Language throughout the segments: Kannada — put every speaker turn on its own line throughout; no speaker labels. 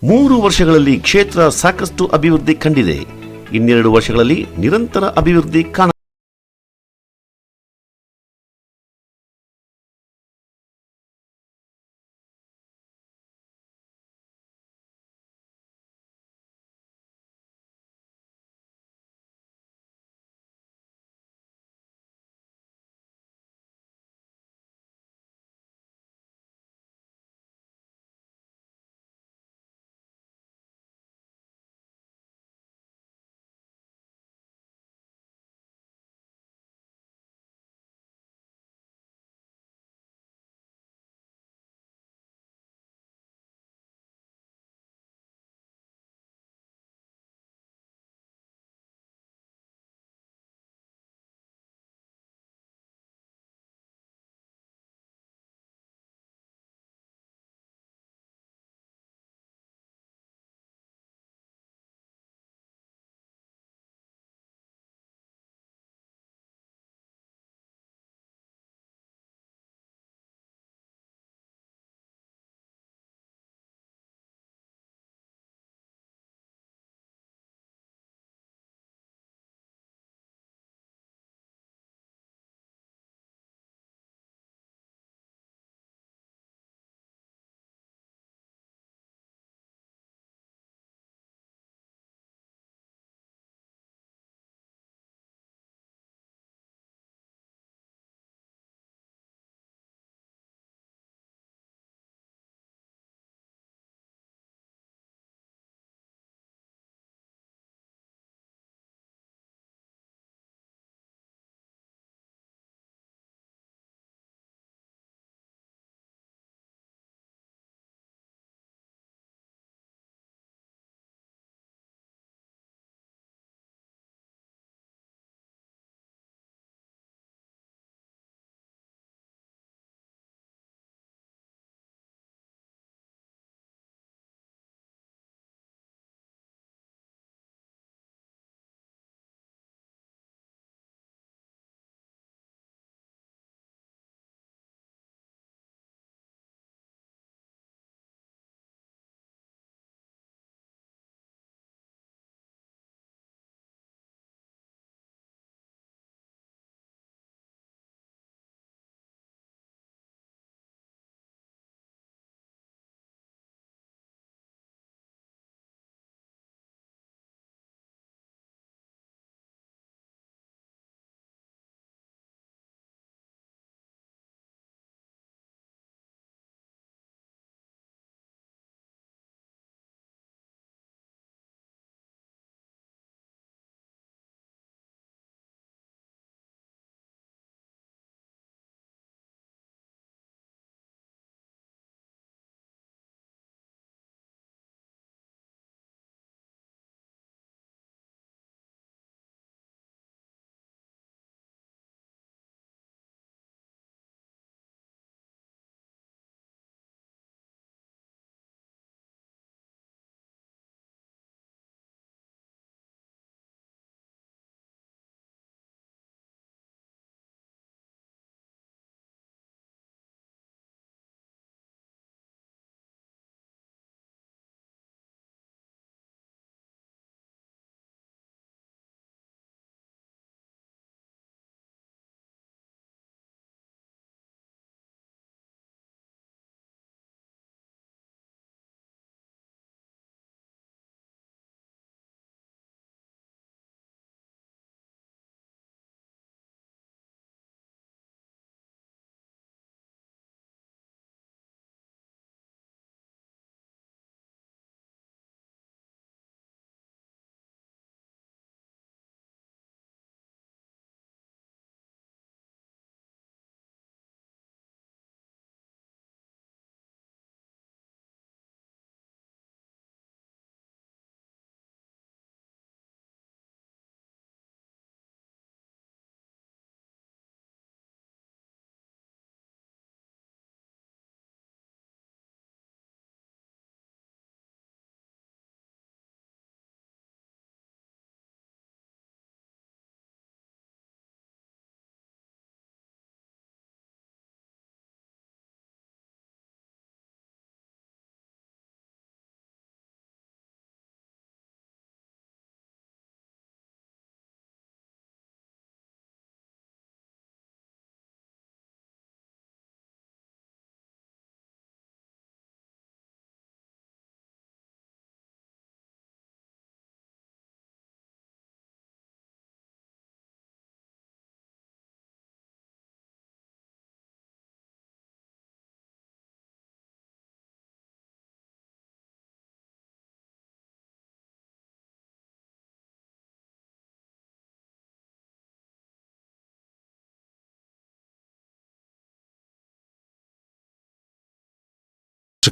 3 ವರ್ಷಗಳಲ್ಲಿ ಕ್ಷೇತ್ರ ಸಾಕಷ್ಟು ಅಭಿವೃದ್ಧಿ ಕಂಡಿದೆ. ಇನ್ನೆರಡು ವರ್ಷಗಳಲ್ಲಿ ನಿರಂತರ ಅಭಿವೃದ್ಧಿ ಕಾಣ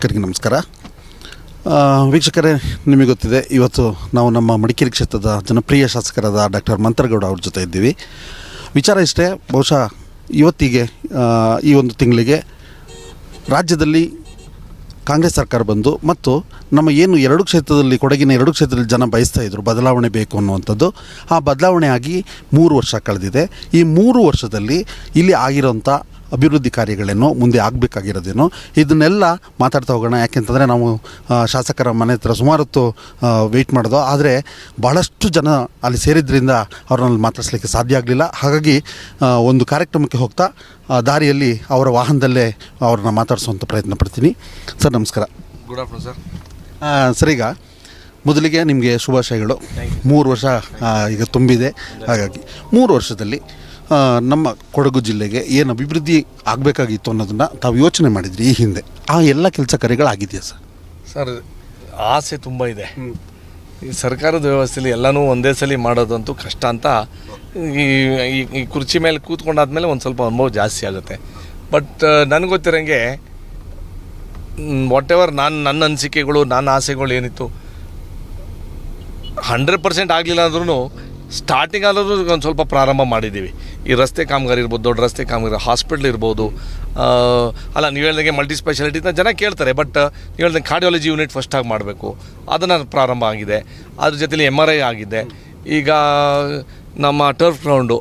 ವೀಕ್ಷಕರಿಗೆ ನಮಸ್ಕಾರ. ವೀಕ್ಷಕರೇ, ನಿಮಗೆ ಗೊತ್ತಿದೆ, ಇವತ್ತು ನಾವು ನಮ್ಮ ಮಡಿಕೇರಿ ಕ್ಷೇತ್ರದ ಜನಪ್ರಿಯ ಶಾಸಕರಾದ ಡಾಕ್ಟರ್ ಮಂತ್ರಗೌಡ ಅವ್ರ ಜೊತೆ ಇದ್ದೀವಿ. ವಿಚಾರ ಇಷ್ಟೇ, ಬಹುಶಃ ಇವತ್ತಿಗೆ ಈ ಒಂದು ತಿಂಗಳಿಗೆ ರಾಜ್ಯದಲ್ಲಿ ಕಾಂಗ್ರೆಸ್ ಸರ್ಕಾರ ಬಂದು ಮತ್ತು ನಮ್ಮ ಏನು ಕೊಡಗಿನ ಎರಡು ಕ್ಷೇತ್ರದಲ್ಲಿ ಜನ ಬಯಸ್ತಾ ಇದ್ದರು ಬದಲಾವಣೆ ಬೇಕು ಅನ್ನುವಂಥದ್ದು, ಆ ಬದಲಾವಣೆ ಆಗಿ 3 ವರ್ಷ ಕಳೆದಿದೆ. ಈ 3 ವರ್ಷದಲ್ಲಿ ಇಲ್ಲಿ ಆಗಿರೋಂಥ ಅಭಿವೃದ್ಧಿ ಕಾರ್ಯಗಳೇನು, ಮುಂದೆ ಆಗಬೇಕಾಗಿರೋದೇನು, ಇದನ್ನೆಲ್ಲ ಮಾತಾಡ್ತಾ ಹೋಗೋಣ. ಯಾಕೆಂತಂದರೆ ನಾವು ಶಾಸಕರ ಮನೆ ಹತ್ರ ಸುಮಾರು ಹೊತ್ತು ವೆಯ್ಟ್ ಮಾಡೋದು, ಆದರೆ ಭಾಳಷ್ಟು ಜನ ಅಲ್ಲಿ ಸೇರಿದ್ರಿಂದ ಅವ್ರನ್ನಲ್ಲಿ ಮಾತಾಡಿಸ್ಲಿಕ್ಕೆ ಸಾಧ್ಯ ಆಗಲಿಲ್ಲ. ಹಾಗಾಗಿ ಒಂದು ಕಾರ್ಯಕ್ರಮಕ್ಕೆ ಹೋಗ್ತಾ ದಾರಿಯಲ್ಲಿ ಅವರ ವಾಹನದಲ್ಲೇ ಅವ್ರನ್ನ ಮಾತಾಡಿಸುವಂಥ ಪ್ರಯತ್ನ ಪಡ್ತೀನಿ. ಸರ್ ನಮಸ್ಕಾರ.
Good afternoon sir.
ಸರ್, ಈಗ ಮೊದಲಿಗೆ ನಿಮಗೆ ಶುಭಾಶಯಗಳು. 3 ವರ್ಷ ಈಗ ತುಂಬಿದೆ. ಹಾಗಾಗಿ 3 ವರ್ಷದಲ್ಲಿ ನಮ್ಮ ಕೊಡಗು ಜಿಲ್ಲೆಗೆ ಏನು ಅಭಿವೃದ್ಧಿ ಆಗಬೇಕಾಗಿತ್ತು ಅನ್ನೋದನ್ನು ತಾವು ಯೋಚನೆ ಮಾಡಿದ್ರಿ ಈ ಹಿಂದೆ, ಆ ಎಲ್ಲ ಕೆಲಸ ಕಾರ್ಯಗಳಾಗಿದೆಯಾ ಸರ್?
ಸರ್, ಆಸೆ ತುಂಬ ಇದೆ. ಈ ಸರ್ಕಾರದ ವ್ಯವಸ್ಥೆಯಲ್ಲಿ ಎಲ್ಲನೂ ಒಂದೇ ಸಲ ಮಾಡೋದಂತೂ ಕಷ್ಟ ಅಂತ ಈ ಕುರ್ಚಿ ಮೇಲೆ ಕೂತ್ಕೊಂಡಾದ್ಮೇಲೆ ಒಂದು ಸ್ವಲ್ಪ ಅನುಭವ ಜಾಸ್ತಿ ಆಗುತ್ತೆ. ಬಟ್ ನನಗೆ ಗೊತ್ತಿರೋಂಗೆ ವಾಟ್ ಎವರ್ ನನ್ನ ಅನಿಸಿಕೆಗಳು, ನನ್ನ ಆಸೆಗಳು ಏನಿತ್ತು 100% ಆಗಲಿಲ್ಲ ಅಂದ್ರೂ ಸ್ಟಾರ್ಟಿಂಗ್ ಆದರೂ ಒಂದು ಸ್ವಲ್ಪ ಪ್ರಾರಂಭ ಮಾಡಿದ್ದೀವಿ. ಈ ರಸ್ತೆ ಕಾಮಗಾರಿ ಇರ್ಬೋದು, ದೊಡ್ಡ ರಸ್ತೆ ಕಾಮಗಾರಿ, ಹಾಸ್ಪಿಟ್ಲ್ ಇರ್ಬೋದು. ಅಲ್ಲ, ನೀವು ಹೇಳ್ದಂಗೆ ಮಲ್ಟಿ ಸ್ಪೆಷಾಲಿಟಿನ ಜನ ಕೇಳ್ತಾರೆ, ಬಟ್ ನೀವು ಹೇಳ್ದಂಗೆ ಕಾರ್ಡಿಯಾಲಜಿ ಯೂನಿಟ್ ಫಸ್ಟಾಗಿ ಮಾಡಬೇಕು, ಅದನ್ನು ಪ್ರಾರಂಭ ಆಗಿದೆ. ಅದ್ರ ಜೊತೆಲಿ MRI ಆಗಿದೆ. ಈಗ ನಮ್ಮ ಟರ್ಫ್ ಗ್ರೌಂಡು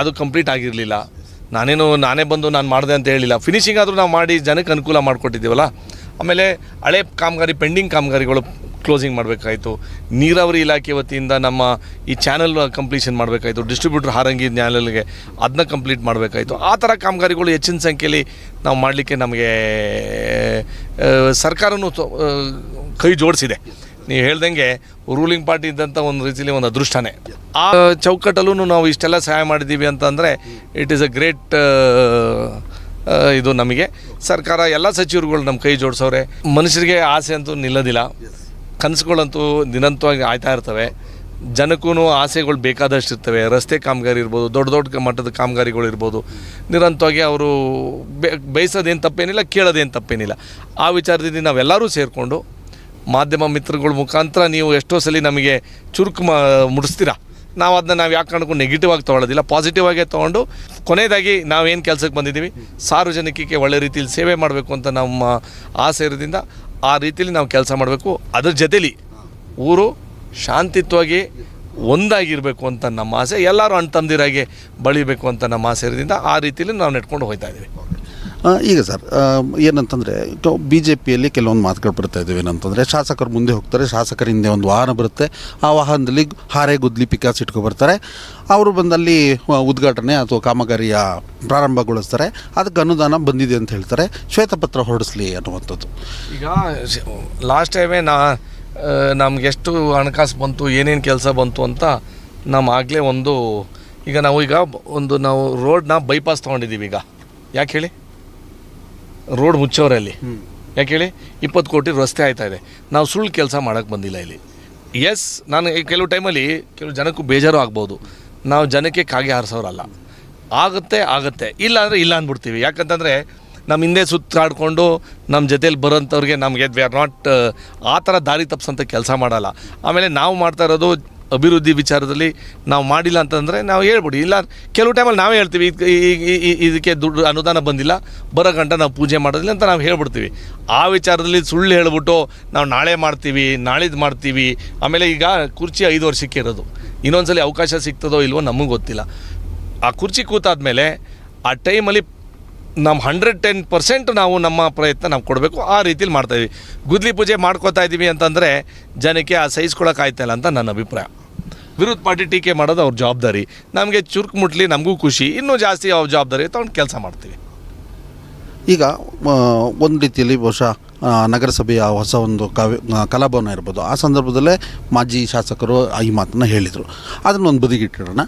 ಅದು ಕಂಪ್ಲೀಟ್ ಆಗಿರಲಿಲ್ಲ. ನಾನೇ ಬಂದು ನಾನು ಮಾಡಿದೆ ಅಂತ ಹೇಳಿಲ್ಲ, ಫಿನಿಶಿಂಗ್ ಆದರೂ ನಾವು ಮಾಡಿ ಜನಕ್ಕೆ ಅನುಕೂಲ ಮಾಡಿಕೊಟ್ಟಿದ್ದೀವಲ್ಲ. ಆಮೇಲೆ ಹಳೆ ಕಾಮಗಾರಿ, ಪೆಂಡಿಂಗ್ ಕಾಮಗಾರಿಗಳು ಕ್ಲೋಸಿಂಗ್ ಮಾಡಬೇಕಾಯಿತು. ನೀರಾವರಿ ಇಲಾಖೆ ವತಿಯಿಂದ ನಮ್ಮ ಈ ಚಾನಲ್ ಕಂಪ್ಲೀಷನ್ ಮಾಡಬೇಕಾಯಿತು. ಡಿಸ್ಟ್ರಿಬ್ಯೂಟರ್ ಹಾರಂಗಿ ಚಾನಲ್ಗೆ ಅದನ್ನ ಕಂಪ್ಲೀಟ್ ಮಾಡಬೇಕಾಯಿತು. ಆ ಥರ ಕಾಮಗಾರಿಗಳು ಹೆಚ್ಚಿನ ಸಂಖ್ಯೆಯಲ್ಲಿ ನಾವು ಮಾಡಲಿಕ್ಕೆ ನಮಗೆ ಸರ್ಕಾರನೂ ಕೈ ಜೋಡಿಸಿದೆ. ನೀವು ಹೇಳ್ದಂಗೆ ರೂಲಿಂಗ್ ಪಾರ್ಟಿ ಇದ್ದಂಥ ಒಂದು ರೀತಿಯಲ್ಲಿ ಒಂದು ಅದೃಷ್ಟನೇ. ಆ ಚೌಕಟ್ಟಲ್ಲೂ ನಾವು ಇಷ್ಟೆಲ್ಲ ಸಹಾಯ ಮಾಡಿದ್ದೀವಿ ಅಂತಂದರೆ ಇಟ್ ಈಸ್ ಅ ಗ್ರೇಟ್ ಇದು ನಮಗೆ. ಸರ್ಕಾರ ಎಲ್ಲ ಸಚಿವರುಗಳು ನಮ್ಮ ಕೈ ಜೋಡಿಸೋರೆ. ಮನುಷ್ಯರಿಗೆ ಆಸೆ ಅಂತೂ ನಿಲ್ಲೋದಿಲ್ಲ, ಕನಸುಗಳಂತೂ ದಿನಂತವಾಗಿ ಆಯ್ತಾ ಇರ್ತವೆ. ಜನಕ್ಕೂ ಆಸೆಗಳು ಬೇಕಾದಷ್ಟು ಇರ್ತವೆ. ರಸ್ತೆ ಕಾಮಗಾರಿ ಇರ್ಬೋದು, ದೊಡ್ಡ ಮಟ್ಟದ ಕಾಮಗಾರಿಗಳು ಇರ್ಬೋದು. ನಿರಂತರವಾಗಿ ಅವರು ಬಯಸೋದೇನು ತಪ್ಪೇನಿಲ್ಲ, ಕೇಳೋದೇನು ತಪ್ಪೇನಿಲ್ಲ. ಆ ವಿಚಾರದಿಂದ ನಾವೆಲ್ಲರೂ ಸೇರಿಕೊಂಡು ಮಾಧ್ಯಮ ಮಿತ್ರಗಳ ಮುಖಾಂತರ ನೀವು ಎಷ್ಟೋ ಸಲ ನಮಗೆ ಚುರುಕು ಮುಡಿಸ್ತೀರಾ. ನಾವು ಅದನ್ನ ಯಾಕೆ ಕಾರಣಕ್ಕೂ ನೆಗೆಟಿವ್ ಆಗಿ ತೊಗೊಳ್ಳೋದಿಲ್ಲ, ಪಾಸಿಟಿವ್ ಆಗೇ ತೊಗೊಂಡು ಕೊನೆಯದಾಗಿ ನಾವೇನು ಕೆಲಸಕ್ಕೆ ಬಂದಿದ್ದೀವಿ, ಸಾರ್ವಜನಿಕಕ್ಕೆ ಒಳ್ಳೆ ರೀತಿಯಲ್ಲಿ ಸೇವೆ ಮಾಡಬೇಕು ಅಂತ ನಮ್ಮ ಆಸೆ ಇರೋದ್ರಿಂದ ಆ ರೀತಿಯಲ್ಲಿ ನಾವು ಕೆಲಸ ಮಾಡಬೇಕು. ಅದ್ರ ಜೊತೆಲಿ ಊರು ಶಾಂತಿಯುತವಾಗಿ ಒಂದಾಗಿರಬೇಕು ಅಂತ ನಮ್ಮ ಆಸೆ. ಎಲ್ಲರೂ ಅಣ್ಣ ತಮ್ಮದಿರಾಗೆ ಬಳಿಬೇಕು ಅಂತ ನಮ್ಮ ಆಸೆ ಇರೋದ್ರಿಂದ ಆ ರೀತಿಯಲ್ಲಿ ನಾವು ನೆಟ್ಕೊಂಡು ಹೋಗ್ತಾ ಇದ್ದೀವಿ.
ಈಗ ಸರ್, ಏನಂತಂದರೆ BJPಯಲ್ಲಿ ಕೆಲವೊಂದು ಮಾತುಗಳು ಬರ್ತಾ ಇದ್ದೀವಿ. ಏನಂತಂದರೆ ಶಾಸಕರು ಮುಂದೆ ಹೋಗ್ತಾರೆ, ಶಾಸಕರ ಹಿಂದೆ ಒಂದು ವಾಹನ ಬರುತ್ತೆ, ಆ ವಾಹನದಲ್ಲಿ ಹಾರೆ ಗುದ್ಲಿ ಪಿಕಾಸ್ ಇಟ್ಕೊ ಬರ್ತಾರೆ. ಅವರು ಬಂದಲ್ಲಿ ಉದ್ಘಾಟನೆ ಅಥವಾ ಕಾಮಗಾರಿಯ ಪ್ರಾರಂಭಗೊಳಿಸ್ತಾರೆ. ಅದಕ್ಕೆ ಅನುದಾನ ಬಂದಿದೆ ಅಂತ ಹೇಳ್ತಾರೆ, ಶ್ವೇತಪತ್ರ ಹೊರಡಿಸ್ಲಿ ಅನ್ನುವಂಥದ್ದು.
ಈಗ ಲಾಸ್ಟ್ ಟೈಮೇ ನಮಗೆಷ್ಟು ಹಣಕಾಸು ಬಂತು, ಏನೇನು ಕೆಲಸ ಬಂತು ಅಂತ ಆಗಲೇ ನಾವು ರೋಡ್ನ ಬೈಪಾಸ್ ತೊಗೊಂಡಿದ್ದೀವಿ. ಈಗ ಯಾಕೆ ಹೇಳಿ, ರೋಡ್ ಮುಚ್ಚೋರಲ್ಲಿ ಯಾಕೆ ಹೇಳಿ, 20 ಕೋಟಿ ರಸ್ತೆ ಆಯ್ತಾ ಇದೆ. ನಾವು ಸುಳ್ಳು ಕೆಲಸ ಮಾಡೋಕ್ಕೆ ಬಂದಿಲ್ಲ ಇಲ್ಲಿ. ಎಸ್, ನಾನು ಕೆಲವು ಟೈಮಲ್ಲಿ ಕೆಲವು ಜನಕ್ಕೂ ಬೇಜಾರು ಆಗ್ಬೋದು. ನಾವು ಜನಕ್ಕೆ ಕಾಗೆ ಹಾರಿಸೋರಲ್ಲ. ಆಗುತ್ತೆ ಇಲ್ಲ ಅಂದರೆ ಇಲ್ಲ ಅಂದ್ಬಿಡ್ತೀವಿ. ಯಾಕಂತಂದರೆ ನಮ್ಮ ಹಿಂದೆ ಸುತ್ತಾಡಿಕೊಂಡು ನಮ್ಮ ಜೊತೇಲಿ ಬರೋಂಥವ್ರಿಗೆ ನಮಗೆ ವಿ ಆರ್ ನಾಟ್ ಆ ಥರ ದಾರಿ ತಪ್ಪಿಸೋಂಥ ಕೆಲಸ ಮಾಡಲ್ಲ. ಆಮೇಲೆ ನಾವು ಮಾಡ್ತಾ ಇರೋದು ಅಭಿವೃದ್ಧಿ ವಿಚಾರದಲ್ಲಿ ನಾವು ಮಾಡಿಲ್ಲ ಅಂತಂದರೆ ನಾವು ಹೇಳ್ಬಿಡಿ. ಇಲ್ಲ, ಕೆಲವು ಟೈಮಲ್ಲಿ ನಾವೇ ಹೇಳ್ತೀವಿ ಇದಕ್ಕೆ ದುಡ್ಡು ಅನುದಾನ ಬಂದಿಲ್ಲ, ಬರೋ ಗಂಟ ನಾವು ಪೂಜೆ ಮಾಡೋದಿಲ್ಲ ಅಂತ ನಾವು ಹೇಳ್ಬಿಡ್ತೀವಿ. ಆ ವಿಚಾರದಲ್ಲಿ ಸುಳ್ಳು ಹೇಳ್ಬಿಟ್ಟು ನಾವು ನಾಳೆ ಮಾಡ್ತೀವಿ, ನಾಳಿದ್ದು ಮಾಡ್ತೀವಿ. ಆಮೇಲೆ ಈಗ ಕುರ್ಚಿ 5 ವರ್ಷಕ್ಕೆ ಇರೋದು, ಇನ್ನೊಂದ್ಸಲಿ ಅವಕಾಶ ಸಿಗ್ತದೋ ಇಲ್ವೋ ನಮಗೆ ಗೊತ್ತಿಲ್ಲ. ಆ ಕುರ್ಚಿ ಕೂತಾದ್ಮೇಲೆ ಆ ಟೈಮಲ್ಲಿ ನಮ್ಮ 110% ನಾವು ನಮ್ಮ ಪ್ರಯತ್ನ ನಾವು ಕೊಡಬೇಕು. ಆ ರೀತಿಲಿ ಮಾಡ್ತಾಯಿದ್ವಿ. ಗುದ್ಲಿ ಪೂಜೆ ಮಾಡ್ಕೋತಾ ಇದ್ದೀವಿ ಅಂತಂದರೆ ಜನಕ್ಕೆ ಆ ಸಹಿಸ್ಕೊಳಕ್ಕಾಯ್ತಲ್ಲ ಅಂತ ನನ್ನ ಅಭಿಪ್ರಾಯ. ವಿರೋಧ ಪಾರ್ಟಿ ಟೀಕೆ ಮಾಡೋದು ಅವ್ರ ಜವಾಬ್ದಾರಿ. ನಮಗೆ ಚುರುಕು ಮುಟ್ಲಿ, ನಮಗೂ ಖುಷಿ, ಇನ್ನೂ ಜಾಸ್ತಿ ಅವ್ರ ಜವಾಬ್ದಾರಿ ತೊಗೊಂಡು ಕೆಲಸ ಮಾಡ್ತೀವಿ.
ಈಗ ಒಂದು ರೀತಿಯಲ್ಲಿ ಬಹುಶಃ ನಗರಸಭೆಯ ಹೊಸ ಒಂದು ಕಲಾಭವನ ಇರ್ಬೋದು, ಆ ಸಂದರ್ಭದಲ್ಲೇ ಮಾಜಿ ಶಾಸಕರು ಈ ಮಾತನ್ನು ಹೇಳಿದರು. ಅದನ್ನೊಂದು ಬದಿಗಿಟ್ಟಿರೋಣ.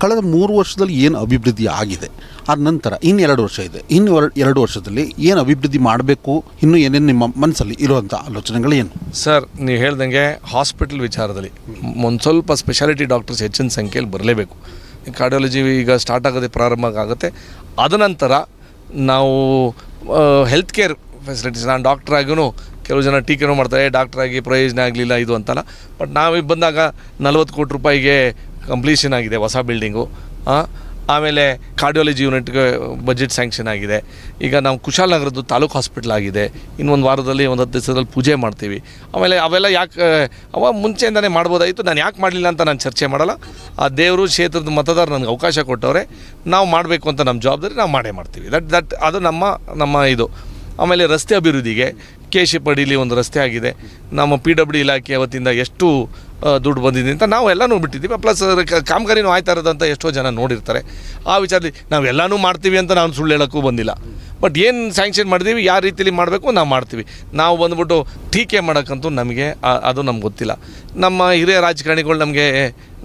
ಕಳೆದ 3 ವರ್ಷದಲ್ಲಿ ಏನು ಅಭಿವೃದ್ಧಿ ಆಗಿದೆ, ಆದ ನಂತರ ಇನ್ನು 2 ವರ್ಷ ಇದೆ, ಇನ್ನು 2 ವರ್ಷದಲ್ಲಿ ಏನು ಅಭಿವೃದ್ಧಿ ಮಾಡಬೇಕು, ಇನ್ನೂ ಏನೇನು ನಿಮ್ಮ ಮನಸ್ಸಲ್ಲಿ ಇರುವಂಥ ಆಲೋಚನೆಗಳು ಏನು?
ಸರ್, ನೀವು ಹೇಳ್ದಂಗೆ ಹಾಸ್ಪಿಟಲ್ ವಿಚಾರದಲ್ಲಿ ಒಂದು ಸ್ವಲ್ಪ ಸ್ಪೆಷಾಲಿಟಿ ಡಾಕ್ಟರ್ಸ್ ಹೆಚ್ಚಿನ ಸಂಖ್ಯೆಯಲ್ಲಿ ಬರಲೇಬೇಕು. ಕಾರ್ಡಿಯಾಲಜಿ ಈಗ ಸ್ಟಾರ್ಟ್ ಆಗೋದೇ ಪ್ರಾರಂಭ ಆಗುತ್ತೆ. ಅದ ನಂತರ ನಾವು ಹೆಲ್ತ್ ಕೇರ್ ಫೆಸಿಲಿಟೀಸ್. ನಾನು ಡಾಕ್ಟ್ರಾಗೂ ಕೆಲವು ಜನ ಟೀಕೆನೂ ಮಾಡ್ತಾರೆ, ಡಾಕ್ಟ್ರಾಗಿ ಪ್ರಯೋಜನ ಆಗಲಿಲ್ಲ ಇದು ಅಂತಲ್ಲ. ಬಟ್ ನಾವು ಬಂದಾಗ 40 ಕೋಟಿ ರೂಪಾಯಿಗೆ ಕಂಪ್ಲೀಷನ್ ಆಗಿದೆ ಹೊಸ ಬಿಲ್ಡಿಂಗು. ಆಮೇಲೆ ಕಾರ್ಡಿಯಾಲಜಿ ಯೂನಿಟ್ಗೆ ಬಜೆಟ್ ಸ್ಯಾಂಕ್ಷನ್ ಆಗಿದೆ. ಈಗ ನಾವು ಕುಶಾಲನಗರದ್ದು ತಾಲೂಕು ಹಾಸ್ಪಿಟ್ಲ್ ಆಗಿದೆ. ಇನ್ನೊಂದು ವಾರದಲ್ಲಿ 10 ದಿವಸದಲ್ಲಿ ಪೂಜೆ ಮಾಡ್ತೀವಿ. ಆಮೇಲೆ ಅವೆಲ್ಲ ಯಾಕೆ ಮುಂಚೆಯಿಂದನೇ ಮಾಡ್ಬೋದಾಯಿತು, ನಾನು ಯಾಕೆ ಮಾಡಲಿಲ್ಲ ಅಂತ ನಾನು ಚರ್ಚೆ ಮಾಡಲ್ಲ. ಆ ದೇವರು ಕ್ಷೇತ್ರದ ಮತದಾರರು ನನಗೆ ಅವಕಾಶ ಕೊಟ್ಟವ್ರೆ, ನಾವು ಮಾಡಬೇಕು ಅಂತ ನಮ್ಮ ಜವಾಬ್ದಾರಿ ನಾವು ಮಾಡೇ ಮಾಡ್ತೀವಿ. ಅದು ನಮ್ಮ ಇದು. ಆಮೇಲೆ ರಸ್ತೆ ಅಭಿವೃದ್ಧಿಗೆ ಕೇಶಿಪಡಿಲಿ ಒಂದು ರಸ್ತೆ ಆಗಿದೆ. ನಮ್ಮ PWD ಇಲಾಖೆ ವತಿಯಿಂದ ಎಷ್ಟು ದುಡ್ಡು ಬಂದಿದೆ ಅಂತ ನಾವು ಎಲ್ಲನೂ ಬಿಟ್ಟಿದ್ದೀವಿ. ಪ್ಲಸ್ ಕಾಮಗಾರಿನೂ ಆಯ್ತಾ ಇರೋದಂತ ಎಷ್ಟೋ ಜನ ನೋಡಿರ್ತಾರೆ. ಆ ವಿಚಾರದಲ್ಲಿ ನಾವೆಲ್ಲನೂ ಮಾಡ್ತೀವಿ ಅಂತ ನಾನು ಸುಳ್ಳು ಹೇಳೋಕ್ಕೂ ಬಂದಿಲ್ಲ. ಬಟ್ ಏನು ಸ್ಯಾಂಕ್ಷನ್ ಮಾಡಿದ್ದೀವಿ, ಯಾವ ರೀತಿಯಲ್ಲಿ ಮಾಡಬೇಕು ನಾವು ಮಾಡ್ತೀವಿ. ನಾವು ಬಂದ್ಬಿಟ್ಟು ಟೀಕೆ ಮಾಡೋಕ್ಕಂತೂ ಅದು ನಮ್ಗೆ ಗೊತ್ತಿಲ್ಲ. ನಮ್ಮ ಹಿರಿಯ ರಾಜಕಾರಣಿಗಳು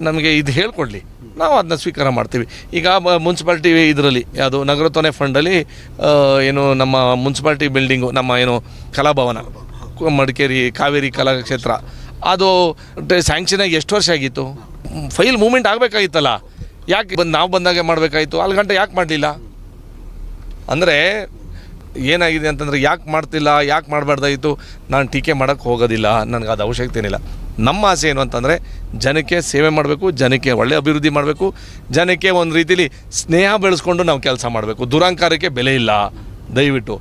ನಮಗೆ ಇದು ಹೇಳ್ಕೊಡ್ಲಿ, ನಾವು ಅದನ್ನ ಸ್ವೀಕಾರ ಮಾಡ್ತೀವಿ. ಈಗ ಮುನ್ಸಿಪಾಲ್ಟಿ ಇದರಲ್ಲಿ ಯಾವುದು ನಗರೋತ್ಥಾನ ಫಂಡಲ್ಲಿ ಏನು ನಮ್ಮ ಮುನ್ಸಿಪಾಲ್ಟಿ ಬಿಲ್ಡಿಂಗು, ನಮ್ಮ ಏನು ಕಲಾಭವನ ಮಡಿಕೇರಿ ಕಾವೇರಿ ಕಲಾಕ್ಷೇತ್ರ, ಅದು ಸ್ಯಾಂಕ್ಷನ್ ಆಗಿ ಎಷ್ಟು ವರ್ಷ ಆಗಿತ್ತು? ಫೈಲ್ ಮೂವ್ಮೆಂಟ್ ಆಗಬೇಕಾಗಿತ್ತಲ್ಲ, ಯಾಕೆ ನಾವು ಬಂದಾಗೆ ಮಾಡಬೇಕಾಯಿತು? ಅಲ್ಲಿ ಗಂಟೆ ಯಾಕೆ ಮಾಡಲಿಲ್ಲ? ಅಂದರೆ ಏನಾಗಿದೆ ಅಂತಂದರೆ ಯಾಕೆ ಮಾಡ್ತಿಲ್ಲ, ಯಾಕೆ ಮಾಡಬಾರ್ದಾಯಿತು, ನಾನು ಟೀಕೆ ಮಾಡೋಕ್ಕೆ ಹೋಗೋದಿಲ್ಲ, ನನಗೆ ಅದು ಅವಶ್ಯಕತೆ ಏನಿಲ್ಲ. ನಮ್ಮ ಆಸೆ ಏನು ಅಂತಂದರೆ ಜನಕ್ಕೆ ಸೇವೆ ಮಾಡಬೇಕು, ಜನಕ್ಕೆ ಒಳ್ಳೆ ಅಭಿವೃದ್ಧಿ ಮಾಡಬೇಕು, ಜನಕ್ಕೆ ಒಂದು ರೀತಿಲಿ ಸ್ನೇಹ ಬೆಳೆಸ್ಕೊಂಡು ನಾವು ಕೆಲಸ ಮಾಡಬೇಕು. ದುರಂಕಾರಕ್ಕೆ ಬೆಲೆ ಇಲ್ಲ. ದಯವಿಟ್ಟು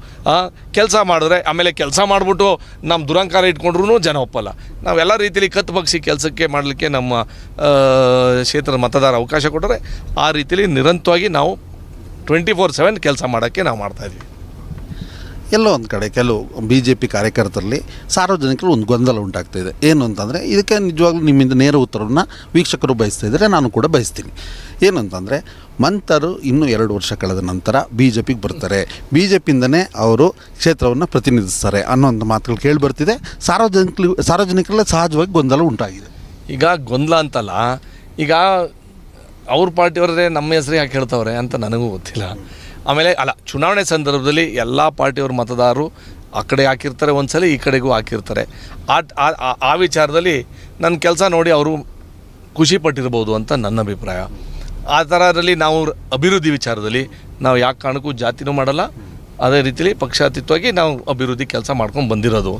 ಕೆಲಸ ಮಾಡಿದ್ರೆ ಆಮೇಲೆ ಕೆಲಸ ಮಾಡಿಬಿಟ್ಟು ನಮ್ಮ ದುರಂಕಾರ ಇಟ್ಕೊಂಡ್ರೂ ಜನ ಒಪ್ಪಲ್ಲ. ನಾವೆಲ್ಲ ರೀತಿಯಲ್ಲಿ ಕತ್ತು ಬಗ್ಸಿ ಕೆಲಸಕ್ಕೆ ಮಾಡಲಿಕ್ಕೆ ನಮ್ಮ ಕ್ಷೇತ್ರದ ಮತದಾರ ಅವಕಾಶ ಕೊಟ್ಟರೆ ಆ ರೀತಿಯಲ್ಲಿ ನಿರಂತರವಾಗಿ ನಾವು 24/7 ಕೆಲಸ ಮಾಡೋಕ್ಕೆ ನಾವು ಮಾಡ್ತಾಯಿದ್ವಿ.
ಎಲ್ಲೋ ಒಂದು ಕಡೆ ಕೆಲವು BJP ಕಾರ್ಯಕರ್ತರಲ್ಲಿ ಸಾರ್ವಜನಿಕರು ಒಂದು ಗೊಂದಲ ಉಂಟಾಗ್ತಾಯಿದೆ. ಏನು ಅಂತಂದರೆ ಇದಕ್ಕೆ ನಿಜವಾಗ್ಲೂ ನಿಮ್ಮಿಂದ ನೇರ ಉತ್ತರವನ್ನು ವೀಕ್ಷಕರು ಬಯಸ್ತಾ ಇದ್ದರೆ ನಾನು ಕೂಡ ಬಯಸ್ತೀನಿ. ಏನು ಅಂತಂದರೆ ಮಂತರು ಇನ್ನೂ 2 ವರ್ಷ ಕಳೆದ ನಂತರ BJPಗೆ ಬರ್ತಾರೆ, BJPಯಿಂದನೇ ಅವರು ಕ್ಷೇತ್ರವನ್ನು ಪ್ರತಿನಿಧಿಸ್ತಾರೆ ಅನ್ನೋಂಥ ಮಾತುಗಳು ಕೇಳಿಬರ್ತಿದೆ. ಸಾರ್ವಜನಿಕರಲ್ಲೇ ಸಹಜವಾಗಿ ಗೊಂದಲ ಉಂಟಾಗಿದೆ.
ಈಗ ಗೊಂದಲ ಅಂತಲ್ಲ, ಈಗ ಅವ್ರ ಪಾರ್ಟಿಯವರೇ ನಮ್ಮ ಹೆಸರು ಯಾಕೆ ಹೇಳ್ತವ್ರೆ ಅಂತ ನನಗೂ ಗೊತ್ತಿಲ್ಲ. ಆಮೇಲೆ ಚುನಾವಣೆ ಸಂದರ್ಭದಲ್ಲಿ ಎಲ್ಲ ಪಾರ್ಟಿಯವ್ರ ಮತದಾರರು ಆ ಕಡೆ ಹಾಕಿರ್ತಾರೆ, ಒಂದ್ಸಲ ಈ ಕಡೆಗೂ ಹಾಕಿರ್ತಾರೆ. ಆ ವಿಚಾರದಲ್ಲಿ ನನ್ನ ಕೆಲಸ ನೋಡಿ ಅವರು ಖುಷಿ ಪಟ್ಟಿರ್ಬೋದು ಅಂತ ನನ್ನ ಅಭಿಪ್ರಾಯ. ಆ ಥರದಲ್ಲಿ ನಾವು ಅಭಿವೃದ್ಧಿ ವಿಚಾರದಲ್ಲಿ ನಾವು ಯಾಕೆ ಕಾರಣಕ್ಕೂ ಜಾತಿನೂ ಮಾಡಲ್ಲ, ಅದೇ ರೀತಿಲಿ ಪಕ್ಷಾತೀತವಾಗಿ ನಾವು ಅಭಿವೃದ್ಧಿ ಕೆಲಸ ಮಾಡ್ಕೊಂಡು ಬಂದಿರೋದು.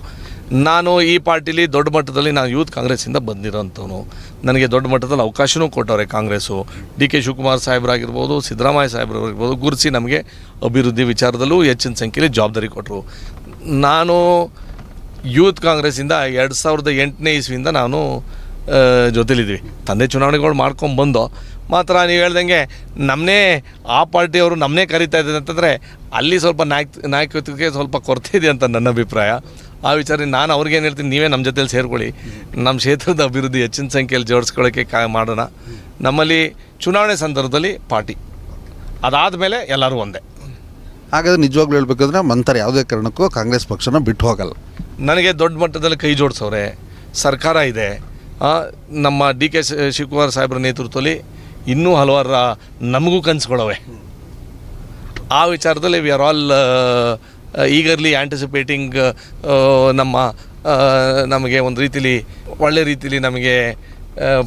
ನಾನು ಈ ಪಾರ್ಟಿಲಿ ದೊಡ್ಡ ಮಟ್ಟದಲ್ಲಿ ನಾನು ಯೂತ್ ಕಾಂಗ್ರೆಸ್ಸಿಂದ ಬಂದಿರೋಂಥವನು. ನನಗೆ ದೊಡ್ಡ ಮಟ್ಟದಲ್ಲಿ ಅವಕಾಶವೂ ಕೊಟ್ಟವ್ರೆ ಕಾಂಗ್ರೆಸ್ಸು. DK ಶಿವಕುಮಾರ್ ಸಾಹೇಬರಾಗಿರ್ಬೋದು, ಸಿದ್ದರಾಮಯ್ಯ ಸಾಹೇಬರಾಗಿರ್ಬೋದು, ಗುರುಸಿ ನಮಗೆ ಅಭಿವೃದ್ಧಿ ವಿಚಾರದಲ್ಲೂ ಹೆಚ್ಚಿನ ಸಂಖ್ಯೆಯಲ್ಲಿ ಜವಾಬ್ದಾರಿ ಕೊಟ್ಟರು. ನಾನು ಯೂತ್ ಕಾಂಗ್ರೆಸ್ಸಿಂದ 2008ನೇ ಇಸ್ವಿಯಿಂದ ನಾನು ಜೊತೆಲಿದ್ವಿ. ತಂದೆ ಚುನಾವಣೆಗಳು ಮಾಡ್ಕೊಂಬಂದು ಮಾತ್ರ ನೀವು ಹೇಳ್ದಂಗೆ ನಮ್ಮನ್ನೇ ಆ ಪಾರ್ಟಿಯವರು ನಮ್ಮನ್ನೇ ಕರೀತಾ ಇದ್ದಾರೆ ಅಂತಂದರೆ ಅಲ್ಲಿ ಸ್ವಲ್ಪ ನಾಯಕತ್ವಕ್ಕೆ ಸ್ವಲ್ಪ ಕೊರತೆ ಇದೆ ಅಂತ ನನ್ನ ಅಭಿಪ್ರಾಯ. ಆ ವಿಚಾರ ನಾನು ಅವ್ರಿಗೇನು ಹೇಳ್ತೀನಿ, ನೀವೇ ನಮ್ಮ ಜೊತೆಲಿ ಸೇರ್ಕೊಳ್ಳಿ, ನಮ್ಮ ಕ್ಷೇತ್ರದ ಅಭಿವೃದ್ಧಿ ಹೆಚ್ಚಿನ ಸಂಖ್ಯೆಯಲ್ಲಿ ಜೋಡಿಸ್ಕೊಳ್ಳೋಕ್ಕೆ ಮಾಡೋಣ. ನಮ್ಮಲ್ಲಿ ಚುನಾವಣೆ ಸಂದರ್ಭದಲ್ಲಿ ಪಾರ್ಟಿ, ಅದಾದಮೇಲೆ ಎಲ್ಲರೂ ಒಂದೇ.
ಹಾಗಾದರೆ ನಿಜವಾಗ್ಲೂ ಹೇಳ್ಬೇಕಂದ್ರೆ ಮಂತರ ಯಾವುದೇ ಕಾರಣಕ್ಕೂ ಕಾಂಗ್ರೆಸ್ ಪಕ್ಷನ ಬಿಟ್ಟು ಹೋಗಲ್ಲ.
ನನಗೆ ದೊಡ್ಡ ಮಟ್ಟದಲ್ಲಿ ಕೈ ಜೋಡಿಸೋರೆ, ಸರ್ಕಾರ ಇದೆ. ನಮ್ಮ DK ಶಿವಕುಮಾರ್ ಸಾಹೇಬ್ರ ನೇತೃತ್ವದಲ್ಲಿ ಇನ್ನೂ ಹಲವಾರು ನಮಗೂ ಕನಸುಗಳವೆ. ಆ ವಿಚಾರದಲ್ಲಿ we are all eagerly anticipating. ನಮಗೆ ಒಂದು ರೀತಿಲಿ ಒಳ್ಳೆ ರೀತಿಲಿ ನಮಗೆ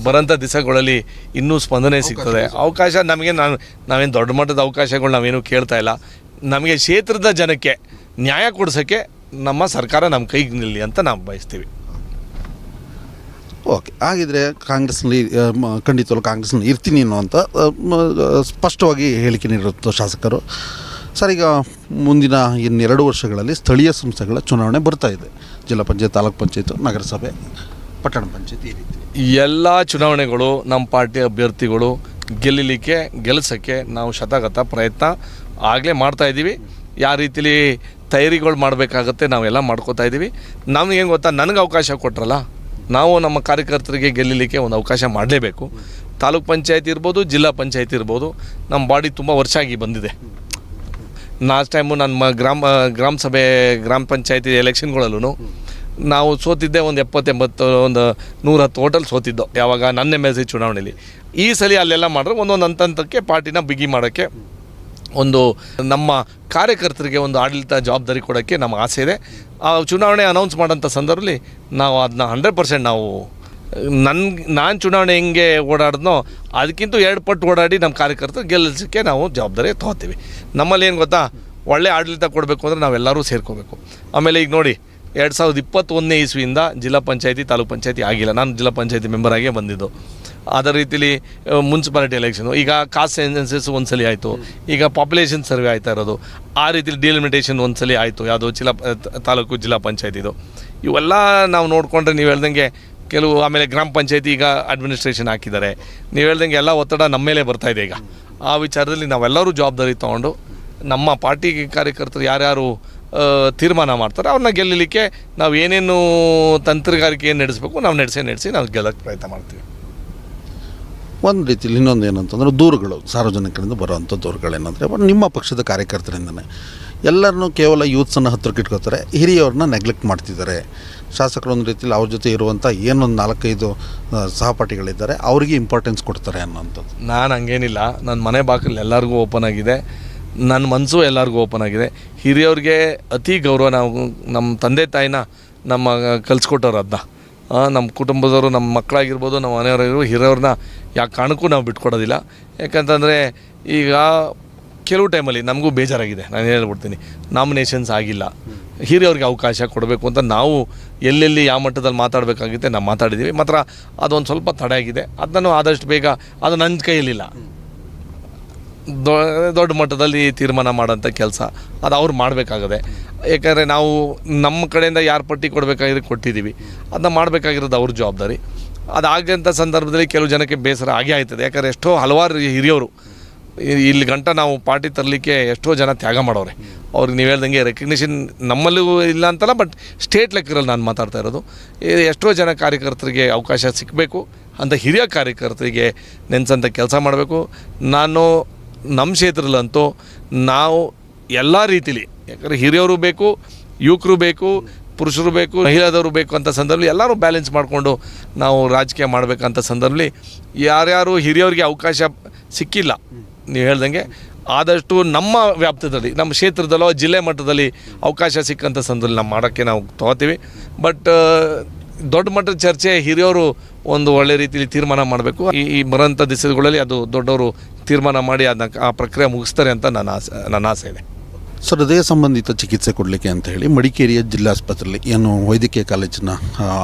ಬರೋಂಥ ದಿವಸಗಳಲ್ಲಿ ಇನ್ನೂ ಸ್ಪಂದನೆ ಸಿಗ್ತದೆ. ಅವಕಾಶ ನಮಗೆ ನಾವೇನು ದೊಡ್ಡ ಮಟ್ಟದ ಅವಕಾಶಗಳು ನಾವೇನು ಕೇಳ್ತಾ ಇಲ್ಲ. ನಮಗೆ ಕ್ಷೇತ್ರದ ಜನಕ್ಕೆ ನ್ಯಾಯ ಕೊಡಿಸೋಕ್ಕೆ ನಮ್ಮ ಸರ್ಕಾರ ನಮ್ಮ ಕೈಗೆ ನಿಲ್ಲಿ ಅಂತ ನಾವು ಬಯಸ್ತೀವಿ.
ಓಕೆ, ಹಾಗಿದ್ರೆ ಕಾಂಗ್ರೆಸ್ನಲ್ಲಿ ಖಂಡಿತವಾಗ್ಲೂ ಕಾಂಗ್ರೆಸ್ನಲ್ಲಿ ಇರ್ತೀನಿ ಅನ್ನುವಂಥ ಸ್ಪಷ್ಟವಾಗಿ ಹೇಳಿಕೆ ನೀಡಿರುತ್ತೋ ಶಾಸಕರು. ಸರ್, ಈಗ ಮುಂದಿನ 2 ವರ್ಷಗಳಲ್ಲಿ ಸ್ಥಳೀಯ ಸಂಸ್ಥೆಗಳ ಚುನಾವಣೆ ಬರ್ತಾ ಇದೆ. ಜಿಲ್ಲಾ ಪಂಚಾಯತ್, ತಾಲೂಕು ಪಂಚಾಯತ್, ನಗರಸಭೆ, ಪಟ್ಟಣ ಪಂಚಾಯತ್, ಈ ರೀತಿ
ಎಲ್ಲ ಚುನಾವಣೆಗಳು ನಮ್ಮ ಪಾರ್ಟಿ ಅಭ್ಯರ್ಥಿಗಳು ಗೆಲ್ಲಿಸೋಕ್ಕೆ ನಾವು ಶತಗತ ಪ್ರಯತ್ನ ಆಗಲೇ ಮಾಡ್ತಾಯಿದ್ದೀವಿ. ಯಾವ ರೀತಿಲಿ ತಯಾರಿಗಳು ಮಾಡಬೇಕಾಗತ್ತೆ ನಾವೆಲ್ಲ ಮಾಡ್ಕೋತಾ ಇದ್ದೀವಿ. ನಮಗೇನು ಗೊತ್ತಾ, ನನಗೆ ಅವಕಾಶ ಕೊಟ್ರಲ್ಲ, ನಾವು ನಮ್ಮ ಕಾರ್ಯಕರ್ತರಿಗೆ ಗೆಲ್ಲಲಿಕ್ಕೆ ಒಂದು ಅವಕಾಶ ಮಾಡಲೇಬೇಕು. ತಾಲೂಕು ಪಂಚಾಯತ್ ಇರ್ಬೋದು, ಜಿಲ್ಲಾ ಪಂಚಾಯತ್ ಇರ್ಬೋದು, ನಮ್ಮ ಬಾಡಿ ತುಂಬ ವರ್ಷ ಆಗಿ ಬಂದಿದೆ. ಲಾಸ್ಟ್ ಟೈಮು ನನ್ನ ಗ್ರಾಮ ಸಭೆ ಗ್ರಾಮ ಪಂಚಾಯತಿ ಎಲೆಕ್ಷನ್ಗಳಲ್ಲೂ ನಾವು ಸೋತಿದ್ದೆ. ಒಂದು 70-80 ಒಂದು 110 ಹೋಟೆಲ್ ಸೋತಿದ್ದೋ ಯಾವಾಗ ನನ್ನ MLC ಚುನಾವಣೆಯಲ್ಲಿ. ಈ ಸಲ ಅಲ್ಲೆಲ್ಲ ಮಾಡಿದ್ರೆ ಒಂದೊಂದು ಹಂತಕ್ಕೆ ಪಾರ್ಟಿನ ಬಿಗಿ ಮಾಡೋಕ್ಕೆ, ಒಂದು ನಮ್ಮ ಕಾರ್ಯಕರ್ತರಿಗೆ ಒಂದು ಆಡಳಿತ ಜವಾಬ್ದಾರಿ ಕೊಡೋಕ್ಕೆ ನಮ್ಮ ಆಸೆ ಇದೆ. ಆ ಚುನಾವಣೆ ಅನೌನ್ಸ್ ಮಾಡೋಂಥ ಸಂದರ್ಭದಲ್ಲಿ ನಾವು ಅದನ್ನ 100% ನಾನು ಚುನಾವಣೆ ಹೆಂಗೆ ಓಡಾಡಿದ್ನೋ ಅದಕ್ಕಿಂತ 2 ಪಟ್ಟು ಓಡಾಡಿ ನಮ್ಮ ಕಾರ್ಯಕರ್ತರು ಗೆಲ್ಲಿಸೋಕ್ಕೆ ನಾವು ಜವಾಬ್ದಾರಿ ತೊಗೋತೀವಿ. ನಮ್ಮಲ್ಲಿ ಏನು ಗೊತ್ತಾ, ಒಳ್ಳೆ ಆಡಳಿತ ಕೊಡಬೇಕು ಅಂದರೆ ನಾವೆಲ್ಲರೂ ಸೇರ್ಕೋಬೇಕು. ಆಮೇಲೆ ಈಗ ನೋಡಿ 2021ನೇ ಇಸ್ವಿಯಿಂದ ಜಿಲ್ಲಾ ಪಂಚಾಯತಿ ತಾಲೂಕು ಪಂಚಾಯತಿ ಆಗಿಲ್ಲ. ನಾನು ಜಿಲ್ಲಾ ಪಂಚಾಯತಿ ಮೆಂಬರ್ ಆಗೇ ಬಂದಿದ್ದು. ಅದೇ ರೀತಿಲಿ ಮುನ್ಸಿಪಾಲಿಟಿ ಎಲೆಕ್ಷನು, ಈಗ ಕಾಸ್ಟ್ ಸೆನ್ಸಸ್ ಒಂದ್ಸಲಿ ಆಯಿತು, ಈಗ ಪಾಪ್ಯುಲೇಷನ್ ಸರ್ವೆ ಆಯ್ತಾ ಇರೋದು, ಆ ರೀತಿಲಿ ಡಿಲಿಮಿಟೇಷನ್ ಒಂದ್ಸಲಿ ಆಯಿತು, ಯಾವುದೋ ತಾಲೂಕು ಜಿಲ್ಲಾ ಪಂಚಾಯತಿದು. ಇವೆಲ್ಲ ನಾವು ನೋಡಿಕೊಂಡ್ರೆ ನೀವು ಹೇಳ್ದಂಗೆ ಕೆಲವು, ಆಮೇಲೆ ಗ್ರಾಮ ಪಂಚಾಯತಿ ಈಗ ಅಡ್ಮಿನಿಸ್ಟ್ರೇಷನ್ ಹಾಕಿದ್ದಾರೆ. ನೀವು ಹೇಳ್ದಂಗೆ ಎಲ್ಲ ಒತ್ತಡ ನಮ್ಮ ಮೇಲೆ ಬರ್ತಾಯಿದೆ. ಈಗ ಆ ವಿಚಾರದಲ್ಲಿ ನಾವೆಲ್ಲರೂ ಜವಾಬ್ದಾರಿ ತೊಗೊಂಡು ನಮ್ಮ ಪಾರ್ಟಿ ಕಾರ್ಯಕರ್ತರು ಯಾರ್ಯಾರು ತೀರ್ಮಾನ ಮಾಡ್ತಾರೆ ಅವ್ರನ್ನ ಗೆಲ್ಲಲಿಕ್ಕೆ ನಾವು ಏನೇನು ತಂತ್ರಗಾರಿಕೆ ನಡೆಸಬೇಕು ನಾವು ನಡೆಸಿ ನಾವು ಗೆಲ್ಲಕ್ಕೆ ಪ್ರಯತ್ನ ಮಾಡ್ತೀವಿ.
ಒಂದು ರೀತಿಯಲ್ಲಿ ಇನ್ನೊಂದು ಏನಂತಂದ್ರೆ ದೂರುಗಳು, ಸಾರ್ವಜನಿಕರಿಂದ ಬರುವಂಥ ದೂರುಗಳೇನಂದರೆ ನಿಮ್ಮ ಪಕ್ಷದ ಕಾರ್ಯಕರ್ತರಿಂದನೇ ಎಲ್ಲರನ್ನೂ ಕೇವಲ ಯೂತ್ಸನ್ನು ಹತ್ತಿರಕ್ಕೆ ಇಟ್ಕೋತಾರೆ, ಹಿರಿಯವ್ರನ್ನ ನೆಗ್ಲೆಕ್ಟ್ ಮಾಡ್ತಿದ್ದಾರೆ. ಶಾಸಕರು ಒಂದು ರೀತಿಯಲ್ಲಿ ಅವ್ರ ಜೊತೆ ಇರುವಂಥ ಏನೊಂದು 4-5 ಸಹಪಾಠಿಗಳಿದ್ದಾರೆ ಅವರಿಗೆ ಇಂಪಾರ್ಟೆನ್ಸ್ ಕೊಡ್ತಾರೆ ಅನ್ನೋಂಥದ್ದು.
ನಾನು ಹಂಗೇನಿಲ್ಲ, ನನ್ನ ಮನೆ ಬಾಗಿಲು ಎಲ್ಲರಿಗೂ ಓಪನ್ ಆಗಿದೆ, ನನ್ನ ಮನಸ್ಸು ಎಲ್ಲರಿಗೂ ಓಪನ್ ಆಗಿದೆ. ಹಿರಿಯವ್ರಿಗೆ ಅತಿ ಗೌರವ. ನಾವು ನಮ್ಮ ತಂದೆ ತಾಯಿನ ನಮ್ಮ ಕಲಿಸ್ಕೊಟ್ಟವ್ರು ಅದನ್ನ. ನಮ್ಮ ಕುಟುಂಬದವರು, ನಮ್ಮ ಮಕ್ಕಳಾಗಿರ್ಬೋದು, ನಮ್ಮ ಮನೆಯವರಾಗಿರ್ಬೋದು, ಹಿರಿಯವ್ರನ್ನ ಯಾವ ಕಾರಣಕ್ಕೂ ನಾವು ಬಿಟ್ಕೊಡೋದಿಲ್ಲ. ಯಾಕಂತಂದರೆ ಈಗ ಕೆಲವು ಟೈಮಲ್ಲಿ ನಮಗೂ ಬೇಜಾರಾಗಿದೆ. ನಾನು ಹೇಳ್ಬಿಡ್ತೀನಿ, ನಾಮಿನೇಷನ್ಸ್ ಆಗಿಲ್ಲ, ಹಿರಿಯವ್ರಿಗೆ ಅವಕಾಶ ಕೊಡಬೇಕು ಅಂತ ನಾವು ಎಲ್ಲೆಲ್ಲಿ ಯಾವ ಮಟ್ಟದಲ್ಲಿ ಮಾತಾಡಬೇಕಾಗುತ್ತೆ ನಾವು ಮಾತಾಡಿದ್ದೀವಿ. ಮಾತ್ರ ಅದೊಂದು ಸ್ವಲ್ಪ ತಡೆ ಆಗಿದೆ. ಅದನ್ನು ಆದಷ್ಟು ಬೇಗ, ಅದು ನನ್ನ ಕೈಯಲ್ಲಿಲ್ಲ, ದೊಡ್ಡ ಮಟ್ಟದಲ್ಲಿ ತೀರ್ಮಾನ ಮಾಡೋಂಥ ಕೆಲಸ ಅದು ಅವ್ರು ಮಾಡಬೇಕಾಗದೆ. ಯಾಕಂದರೆ ನಾವು ನಮ್ಮ ಕಡೆಯಿಂದ ಯಾರು ಪಟ್ಟಿ ಕೊಡಬೇಕಾಗಿರೋ ಕೊಟ್ಟಿದ್ದೀವಿ, ಅದನ್ನ ಮಾಡಬೇಕಾಗಿರೋದು ಅವ್ರ ಜವಾಬ್ದಾರಿ. ಅದಾಗಂಥ ಸಂದರ್ಭದಲ್ಲಿ ಕೆಲವು ಜನಕ್ಕೆ ಬೇಸರ ಆಗೇ ಆಯ್ತದೆ. ಯಾಕಂದರೆ ಎಷ್ಟೋ ಹಲವಾರು ಹಿರಿಯವರು ಇಲ್ಲಿ ಗಂಟ ನಾವು ಪಾರ್ಟಿ ತರಲಿಕ್ಕೆ ಎಷ್ಟೋ ಜನ ತ್ಯಾಗ ಮಾಡೋರೆ. ಅವ್ರಿಗೆ ನೀವು ಹೇಳ್ದಂಗೆ ರೆಕಗ್ನಿಷನ್ ನಮ್ಮಲ್ಲೂ ಇಲ್ಲ ಅಂತಲ್ಲ, ಬಟ್ ಸ್ಟೇಟ್ ಲೆಕ್ಕರಲ್ಲಿ ನಾನು ಮಾತಾಡ್ತಾ ಇರೋದು. ಎಷ್ಟೋ ಜನ ಕಾರ್ಯಕರ್ತರಿಗೆ ಅವಕಾಶ ಸಿಕ್ಕಬೇಕು ಅಂತ ಹಿರಿಯ ಕಾರ್ಯಕರ್ತರಿಗೆ ನೆನೆಸಂಥ ಕೆಲಸ ಮಾಡಬೇಕು. ನಾನು ನಮ್ಮ ಕ್ಷೇತ್ರದಲ್ಲಂತೂ ನಾವು ಎಲ್ಲ ರೀತಿಲಿ, ಯಾಕಂದರೆ ಹಿರಿಯವರು ಬೇಕು, ಯುವಕರು ಬೇಕು, ಪುರುಷರು ಬೇಕು, ಮಹಿಳೆಯರು ಬೇಕು ಅಂತ ಸಂದರ್ಭದಲ್ಲಿ ಎಲ್ಲರೂ ಬ್ಯಾಲೆನ್ಸ್ ಮಾಡಿಕೊಂಡು ನಾವು ರಾಜಕೀಯ ಮಾಡಬೇಕಂತ ಸಂದರ್ಭದಲ್ಲಿ ಯಾರ್ಯಾರು ಹಿರಿಯವ್ರಿಗೆ ಅವಕಾಶ ಸಿಕ್ಕಿಲ್ಲ ನೀವು ಹೇಳ್ದಂಗೆ ಆದಷ್ಟು ನಮ್ಮ ವ್ಯಾಪ್ತದಲ್ಲಿ, ನಮ್ಮ ಕ್ಷೇತ್ರದಲ್ಲೋ ಜಿಲ್ಲೆ ಮಟ್ಟದಲ್ಲಿ ಅವಕಾಶ ಸಿಕ್ಕಂಥ ಸಂದರ್ಭದಲ್ಲಿ ನಾವು ಮಾಡೋಕ್ಕೆ ನಾವು ತೊಗೋತೀವಿ. ಬಟ್ ದೊಡ್ಡ ಮಟ್ಟದ ಚರ್ಚೆ ಹಿರಿಯವರು ಒಂದು ಒಳ್ಳೆ ರೀತಿಯಲ್ಲಿ ತೀರ್ಮಾನ ಮಾಡಬೇಕು. ಈ ಬರೋಂಥ ದಿವಸಗಳಲ್ಲಿ ಅದು ದೊಡ್ಡವರು ತೀರ್ಮಾನ ಮಾಡಿ ಅದನ್ನ ಆ ಪ್ರಕ್ರಿಯೆ ಮುಗಿಸ್ತಾರೆ ಅಂತ ನನ್ನ ಆಸೆ ಇದೆ.
ಸರ್, ಹೃದಯ ಸಂಬಂಧಿತ ಚಿಕಿತ್ಸೆ ಕೊಡಲಿಕ್ಕೆ ಅಂತ ಹೇಳಿ ಮಡಿಕೇರಿಯ ಜಿಲ್ಲಾಸ್ಪತ್ರೆಯಲ್ಲಿ ಏನು ವೈದ್ಯಕೀಯ ಕಾಲೇಜಿನ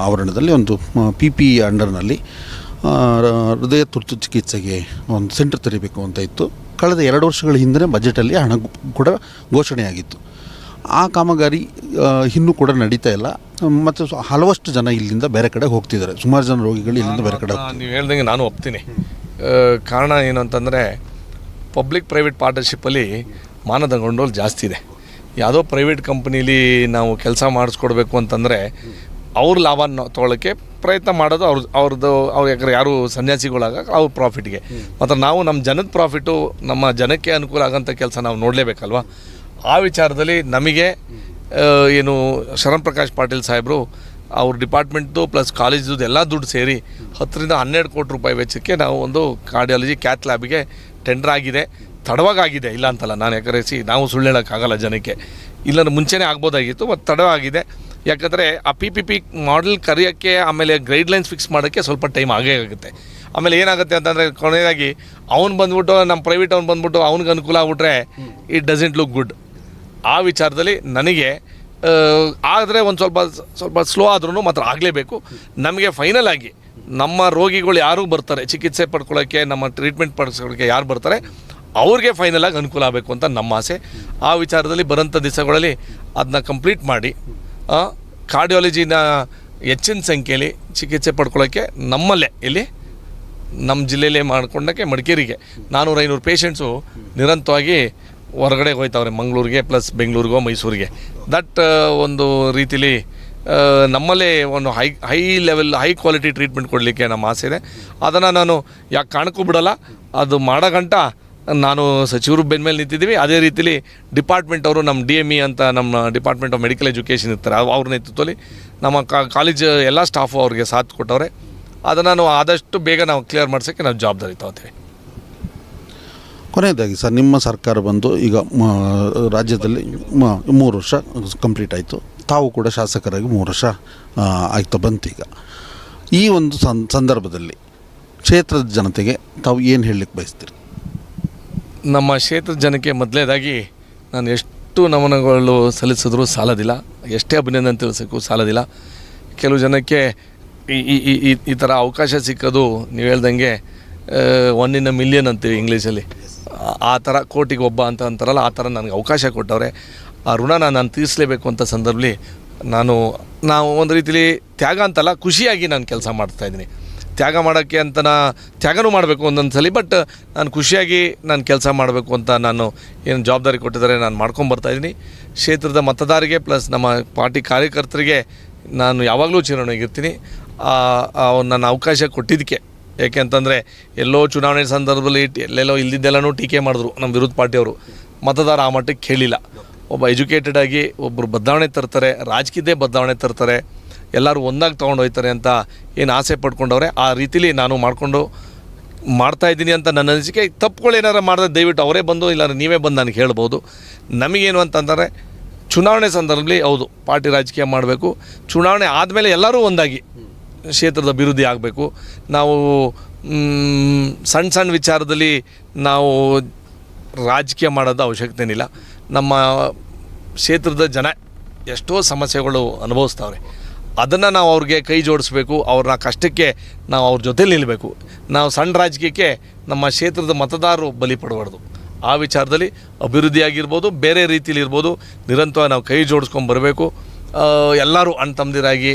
ಆವರಣದಲ್ಲಿ ಒಂದು PPE ಅಂಡರ್ನಲ್ಲಿ ಹೃದಯ ತುರ್ತು ಚಿಕಿತ್ಸೆಗೆ ಒಂದು ಸೆಂಟರ್ ತೆರೀಬೇಕು ಅಂತ ಇತ್ತು. ಕಳೆದ 2 ವರ್ಷಗಳ ಹಿಂದೆ ಬಜೆಟಲ್ಲಿ ಹಣ ಕೂಡ ಘೋಷಣೆಯಾಗಿತ್ತು. ಆ ಕಾಮಗಾರಿ ಇನ್ನೂ ಕೂಡ ನಡೀತಾ ಇಲ್ಲ ಮತ್ತು ಹಲವಷ್ಟು ಜನ ಇಲ್ಲಿಂದ ಬೇರೆ ಕಡೆ ಹೋಗ್ತಿದ್ದಾರೆ. ಸುಮಾರು ಜನ ರೋಗಿಗಳು ಇಲ್ಲಿಂದ ಬೇರೆ ಕಡೆ ಹೋಗ್ತಾರೆ.
ನೀವು ಹೇಳ್ದಂಗೆ ನಾನು ಒಪ್ತೀನಿ. ಕಾರಣ ಏನು ಅಂತಂದರೆ ಪಬ್ಲಿಕ್ ಪ್ರೈವೇಟ್ ಪಾರ್ಟ್ನರ್ಶಿಪ್ಪಲ್ಲಿ ಮಾನದಂಡಗಳು ಜಾಸ್ತಿ ಇದೆ. ಯಾವುದೋ ಪ್ರೈವೇಟ್ ಕಂಪ್ನೀಲಿ ನಾವು ಕೆಲಸ ಮಾಡಿಸ್ಕೊಡ್ಬೇಕು ಅಂತಂದರೆ ಅವ್ರ ಲಾಭ ತೊಗೊಳ್ಳೋಕ್ಕೆ ಪ್ರಯತ್ನ ಮಾಡೋದು ಅವ್ರದ್ದು ಯಾಕಂದ್ರೆ ಯಾರು ಸನ್ಯಾಸಿಗಳಾಗ ಅವ್ರ ಪ್ರಾಫಿಟ್ಗೆ. ಮತ್ತು ನಾವು ನಮ್ಮ ಜನದ ಪ್ರಾಫಿಟ್ಟು, ನಮ್ಮ ಜನಕ್ಕೆ ಅನುಕೂಲ ಆಗೋಂಥ ಕೆಲಸ ನಾವು ನೋಡಲೇಬೇಕಲ್ವ. ಆ ವಿಚಾರದಲ್ಲಿ ನಮಗೆ ಏನು ಶರಣ್ ಪ್ರಕಾಶ್ ಪಾಟೀಲ್ ಸಾಹೇಬರು ಅವ್ರ ಡಿಪಾರ್ಟ್ಮೆಂಟ್ದು ಪ್ಲಸ್ ಕಾಲೇಜ್ದು ಎಲ್ಲ ದುಡ್ಡು ಸೇರಿ 10 ರಿಂದ 12 ಕೋಟಿ ರೂಪಾಯಿ ವೆಚ್ಚಕ್ಕೆ ನಾವು ಒಂದು ಕಾರ್ಡಿಯಾಲಜಿ ಕ್ಯಾತ್ ಲ್ಯಾಬಿಗೆ ಟೆಂಡರ್ ಆಗಿದೆ. ತಡವಾಗಿದೆ, ಇಲ್ಲ ಅಂತಲ್ಲ ನಾನು, ಯಾಕಂದರೆ ನಾವು ಸುಳ್ಳು ಹೇಳೋಕ್ಕಾಗಲ್ಲ ಜನಕ್ಕೆ, ಇಲ್ಲ ಮುಂಚೆನೇ ಆಗ್ಬೋದಾಗಿತ್ತು, ಮತ್ತು ತಡವಾಗಿದೆ. ಯಾಕಂದರೆ ಆ PPP ಮಾಡೆಲ್ ಕರೆಯೋಕ್ಕೆ, ಆಮೇಲೆ ಗೈಡ್ಲೈನ್ಸ್ ಫಿಕ್ಸ್ ಮಾಡೋಕ್ಕೆ ಸ್ವಲ್ಪ ಟೈಮ್ ಆಗೇ ಆಗುತ್ತೆ. ಆಮೇಲೆ ಏನಾಗುತ್ತೆ ಅಂತಂದರೆ ಕೊನೆಯದಾಗಿ ಅವ್ನು ಬಂದ್ಬಿಟ್ಟು, ನಮ್ಮ ಪ್ರೈವೇಟ್ ಅವ್ನು ಬಂದ್ಬಿಟ್ಟು ಅವ್ನಿಗೆ ಅನುಕೂಲ ಆಗ್ಬಿಟ್ರೆ ಇಟ್ ಡಸಂಟ್ ಲುಕ್ ಗುಡ್. ಆ ವಿಚಾರದಲ್ಲಿ ನನಗೆ ಆದರೆ ಒಂದು ಸ್ವಲ್ಪ ಸ್ಲೋ ಆದ್ರೂ ಮಾತ್ರ ಆಗಲೇಬೇಕು. ನಮಗೆ ಫೈನಲ್ ಆಗಿ ನಮ್ಮ ರೋಗಿಗಳು ಯಾರು ಬರ್ತಾರೆ ಚಿಕಿತ್ಸೆ ಪಡ್ಕೊಳ್ಳೋಕ್ಕೆ, ನಮ್ಮ ಟ್ರೀಟ್ಮೆಂಟ್ ಪಡ್ಕೊಳ್ಳೋಕ್ಕೆ ಯಾರು ಬರ್ತಾರೆ ಅವ್ರಿಗೆ ಫೈನಲ್ ಆಗಿ ಅನುಕೂಲ ಆಗಬೇಕು ಅಂತ ನಮ್ಮ ಆಸೆ. ಆ ವಿಚಾರದಲ್ಲಿ ಬರೋಂಥ ದಿವಸಗಳಲ್ಲಿ ಅದನ್ನ ಕಂಪ್ಲೀಟ್ ಮಾಡಿ ಕಾರ್ಡಿಯಾಲಜಿನ ಹೆಚ್ಚಿನ ಸಂಖ್ಯೆಯಲ್ಲಿ ಚಿಕಿತ್ಸೆ ಪಡ್ಕೊಳ್ಳೋಕ್ಕೆ ನಮ್ಮಲ್ಲೇ ಇಲ್ಲಿ ನಮ್ಮ ಜಿಲ್ಲೆಯಲ್ಲೇ ಮಾಡ್ಕೊಂಡಕ್ಕೆ ಮಡಿಕೇರಿಗೆ 400-500 ಪೇಷಂಟ್ಸು ನಿರಂತರವಾಗಿ ಹೊರಗಡೆ ಹೋಯ್ತವ್ರೆ, ಮಂಗಳೂರಿಗೆ ಪ್ಲಸ್ ಬೆಂಗಳೂರಿಗೋ ಮೈಸೂರಿಗೆ. ದಟ್ ಒಂದು ರೀತಿಲಿ ನಮ್ಮಲ್ಲೇ ಒಂದು high level high quality treatment ಕೊಡಲಿಕ್ಕೆ ನಮ್ಮ ಆಸೆ ಇದೆ. ಅದನ್ನು ನಾನು ಯಾಕೆ ಕಾರಣಕ್ಕೂ ಬಿಡೋಲ್ಲ. ಅದು ಮಾಡೋ ಗಂಟ ನಾನು ಸಚಿವರು ಬೆನ್ನ ಮೇಲೆ ನಿಂತಿದ್ದೀವಿ. ಅದೇ ರೀತಿಲಿ ಡಿಪಾರ್ಟ್ಮೆಂಟ್ ಅವರು, ನಮ್ಮ DME ಅಂತ ನಮ್ಮ ಡಿಪಾರ್ಟ್ಮೆಂಟ್ ಆಫ್ ಮೆಡಿಕಲ್ ಎಜುಕೇಷನ್ ಇರ್ತಾರೆ, ಅವ್ರ ನೇತೃತ್ವದಲ್ಲಿ ನಮ್ಮ ಕಾಲೇಜ್ ಎಲ್ಲ ಸ್ಟಾಫು ಅವ್ರಿಗೆ ಸಾಥ್ ಕೊಟ್ಟವ್ರೆ. ಅದನ್ನು ನಾವು ಆದಷ್ಟು ಬೇಗ ನಾವು ಕ್ಲಿಯರ್ ಮಾಡ್ಸೋಕ್ಕೆ ನಾವು ಜವಾಬ್ದಾರಿ ತಗೋತೀವಿ.
ಕೊನೆಯದಾಗಿ ಸರ್, ನಿಮ್ಮ ಸರ್ಕಾರ ಬಂದು ಈಗ ರಾಜ್ಯದಲ್ಲಿ 3 ವರ್ಷ ಕಂಪ್ಲೀಟ್ ಆಯಿತು. ತಾವು ಕೂಡ ಶಾಸಕರಾಗಿ 3 ವರ್ಷ ಆಯಿತು ಬಂತು. ಈಗ ಈ ಒಂದು ಸಂದರ್ಭದಲ್ಲಿ ಕ್ಷೇತ್ರದ ಜನತೆಗೆ ತಾವು ಏನು ಹೇಳಲಿಕ್ಕೆ ಬಯಸ್ತೀರಿ?
ನಮ್ಮ ಕ್ಷೇತ್ರದ ಜನಕ್ಕೆ ಮೊದಲನೇದಾಗಿ ನಾನು ಎಷ್ಟು ನಮನಗಳು ಸಲ್ಲಿಸಿದ್ರೂ ಸಾಲೋದಿಲ್ಲ, ಎಷ್ಟೇ ಅಭಿನಂದನೆ ತಿಳಿಸೋಕ್ಕೂ ಸಾಲೋದಿಲ್ಲ. ಕೆಲವು ಜನಕ್ಕೆ ಈ ಥರ ಅವಕಾಶ ಸಿಕ್ಕೋದು ನೀವು ಹೇಳ್ದಂಗೆ 1 in a million ಅಂತೀವಿ ಇಂಗ್ಲೀಷಲ್ಲಿ, ಆ ಥರ ಕೋಟಿಗೆ ಒಬ್ಬ ಅಂತ ಅಂತಾರಲ್ಲ, ಆ ಥರ ನನಗೆ ಅವಕಾಶ ಕೊಟ್ಟವ್ರೆ. ಆ ಋಣನ ನಾನು ತೀರಿಸಲೇಬೇಕು ಅಂತ ಸಂದರ್ಭದಲ್ಲಿ ನಾವು ಒಂದು ರೀತಿಲಿ ತ್ಯಾಗ ಅಂತಲ್ಲ, ಖುಷಿಯಾಗಿ ನಾನು ಕೆಲಸ ಮಾಡ್ತಾಯಿದ್ದೀನಿ. ತ್ಯಾಗ ಮಾಡೋಕ್ಕೆ ಅಂತ ತ್ಯಾಗನೂ ಮಾಡಬೇಕು ಒಂದೊಂದು ಸಲ, ಬಟ್ ನಾನು ಖುಷಿಯಾಗಿ ನಾನು ಕೆಲಸ ಮಾಡಬೇಕು ಅಂತ ನಾನು ಏನು ಜವಾಬ್ದಾರಿ ಕೊಟ್ಟಿದ್ದಾರೆ ನಾನು ಮಾಡ್ಕೊಂಬರ್ತಾಯಿದ್ದೀನಿ. ಕ್ಷೇತ್ರದ ಮತದಾರರಿಗೆ ಪ್ಲಸ್ ನಮ್ಮ ಪಾರ್ಟಿ ಕಾರ್ಯಕರ್ತರಿಗೆ ನಾನು ಯಾವಾಗಲೂ ಚಿರಋಣಿಯಾಗಿರ್ತೀನಿ ನನ್ನ ಅವಕಾಶ ಕೊಟ್ಟಿದ್ದಕ್ಕೆ. ಏಕೆ ಅಂತಂದರೆ ಎಲ್ಲೋ ಚುನಾವಣೆ ಸಂದರ್ಭದಲ್ಲಿ ಎಲ್ಲೆಲ್ಲೋ ಇಲ್ದಿದ್ದೆಲ್ಲನೂ ಟೀಕೆ ಮಾಡಿದ್ರು ನಮ್ಮ ವಿರೋಧ ಪಾರ್ಟಿಯವರು. ಮತದಾರ ಆ ಮಟ್ಟಕ್ಕೆ ಕೇಳಿಲ್ಲ. ಒಬ್ಬ ಎಜುಕೇಟೆಡ್ ಆಗಿ ಒಬ್ಬರು ಬದಲಾವಣೆ ತರ್ತಾರೆ, ರಾಜಕೀಯದೇ ಬದಲಾವಣೆ ತರ್ತಾರೆ, ಎಲ್ಲರೂ ಒಂದಾಗಿ ತೊಗೊಂಡು ಹೋಗ್ತಾರೆ ಅಂತ ಏನು ಆಸೆ ಪಡ್ಕೊಂಡವ್ರೆ, ಆ ರೀತಿಲಿ ನಾನು ಮಾಡ್ತಾಯಿದ್ದೀನಿ ಅಂತ ನನ್ನ ಅನಿಸಿಕೆ. ತಪ್ಪುಗಳು ಏನಾರು ಮಾಡಿದ್ರೆ ದಯವಿಟ್ಟು ಅವರೇ ಬಂದು ಇಲ್ಲ ನೀವೇ ಬಂದು ನನಗೆ ಹೇಳ್ಬೋದು. ನಮಗೇನು ಅಂತಂದರೆ ಚುನಾವಣೆ ಸಂದರ್ಭದಲ್ಲಿ ಹೌದು ಪಾರ್ಟಿ ರಾಜಕೀಯ ಮಾಡಬೇಕು, ಚುನಾವಣೆ ಆದಮೇಲೆ ಎಲ್ಲರೂ ಒಂದಾಗಿ ಕ್ಷೇತ್ರದ ಅಭಿವೃದ್ಧಿ ಆಗಬೇಕು. ನಾವು ಸಣ್ಣ ವಿಚಾರದಲ್ಲಿ ನಾವು ರಾಜಕೀಯ ಮಾಡೋದು ಅವಶ್ಯಕತೆ ಇಲ್ಲ. ನಮ್ಮ ಕ್ಷೇತ್ರದ ಜನ ಎಷ್ಟೋ ಸಮಸ್ಯೆಗಳು ಅನುಭವಿಸ್ತಾವ್ರೆ, ಅದನ್ನು ನಾವು ಅವ್ರಿಗೆ ಕೈ ಜೋಡಿಸ್ಬೇಕು, ಅವ್ರನ್ನ ಕಷ್ಟಕ್ಕೆ ನಾವು ಅವ್ರ ಜೊತೆಲಿ ನಿಲ್ಲಬೇಕು. ನಾವು ಸಣ್ಣ ರಾಜಕೀಯಕ್ಕೆ ನಮ್ಮ ಕ್ಷೇತ್ರದ ಮತದಾರರು ಬಲಿ ಪಡಬಾರ್ದು. ಆ ವಿಚಾರದಲ್ಲಿ ಅಭಿವೃದ್ಧಿ ಆಗಿರ್ಬೋದು, ಬೇರೆ ರೀತಿಲಿ ಇರ್ಬೋದು, ನಿರಂತರವಾಗಿ ನಾವು ಕೈ ಜೋಡಿಸ್ಕೊಂಡು ಬರಬೇಕು. ಎಲ್ಲರೂ ಅಣ್ಣ ತಮ್ಮದಿರಾಗಿ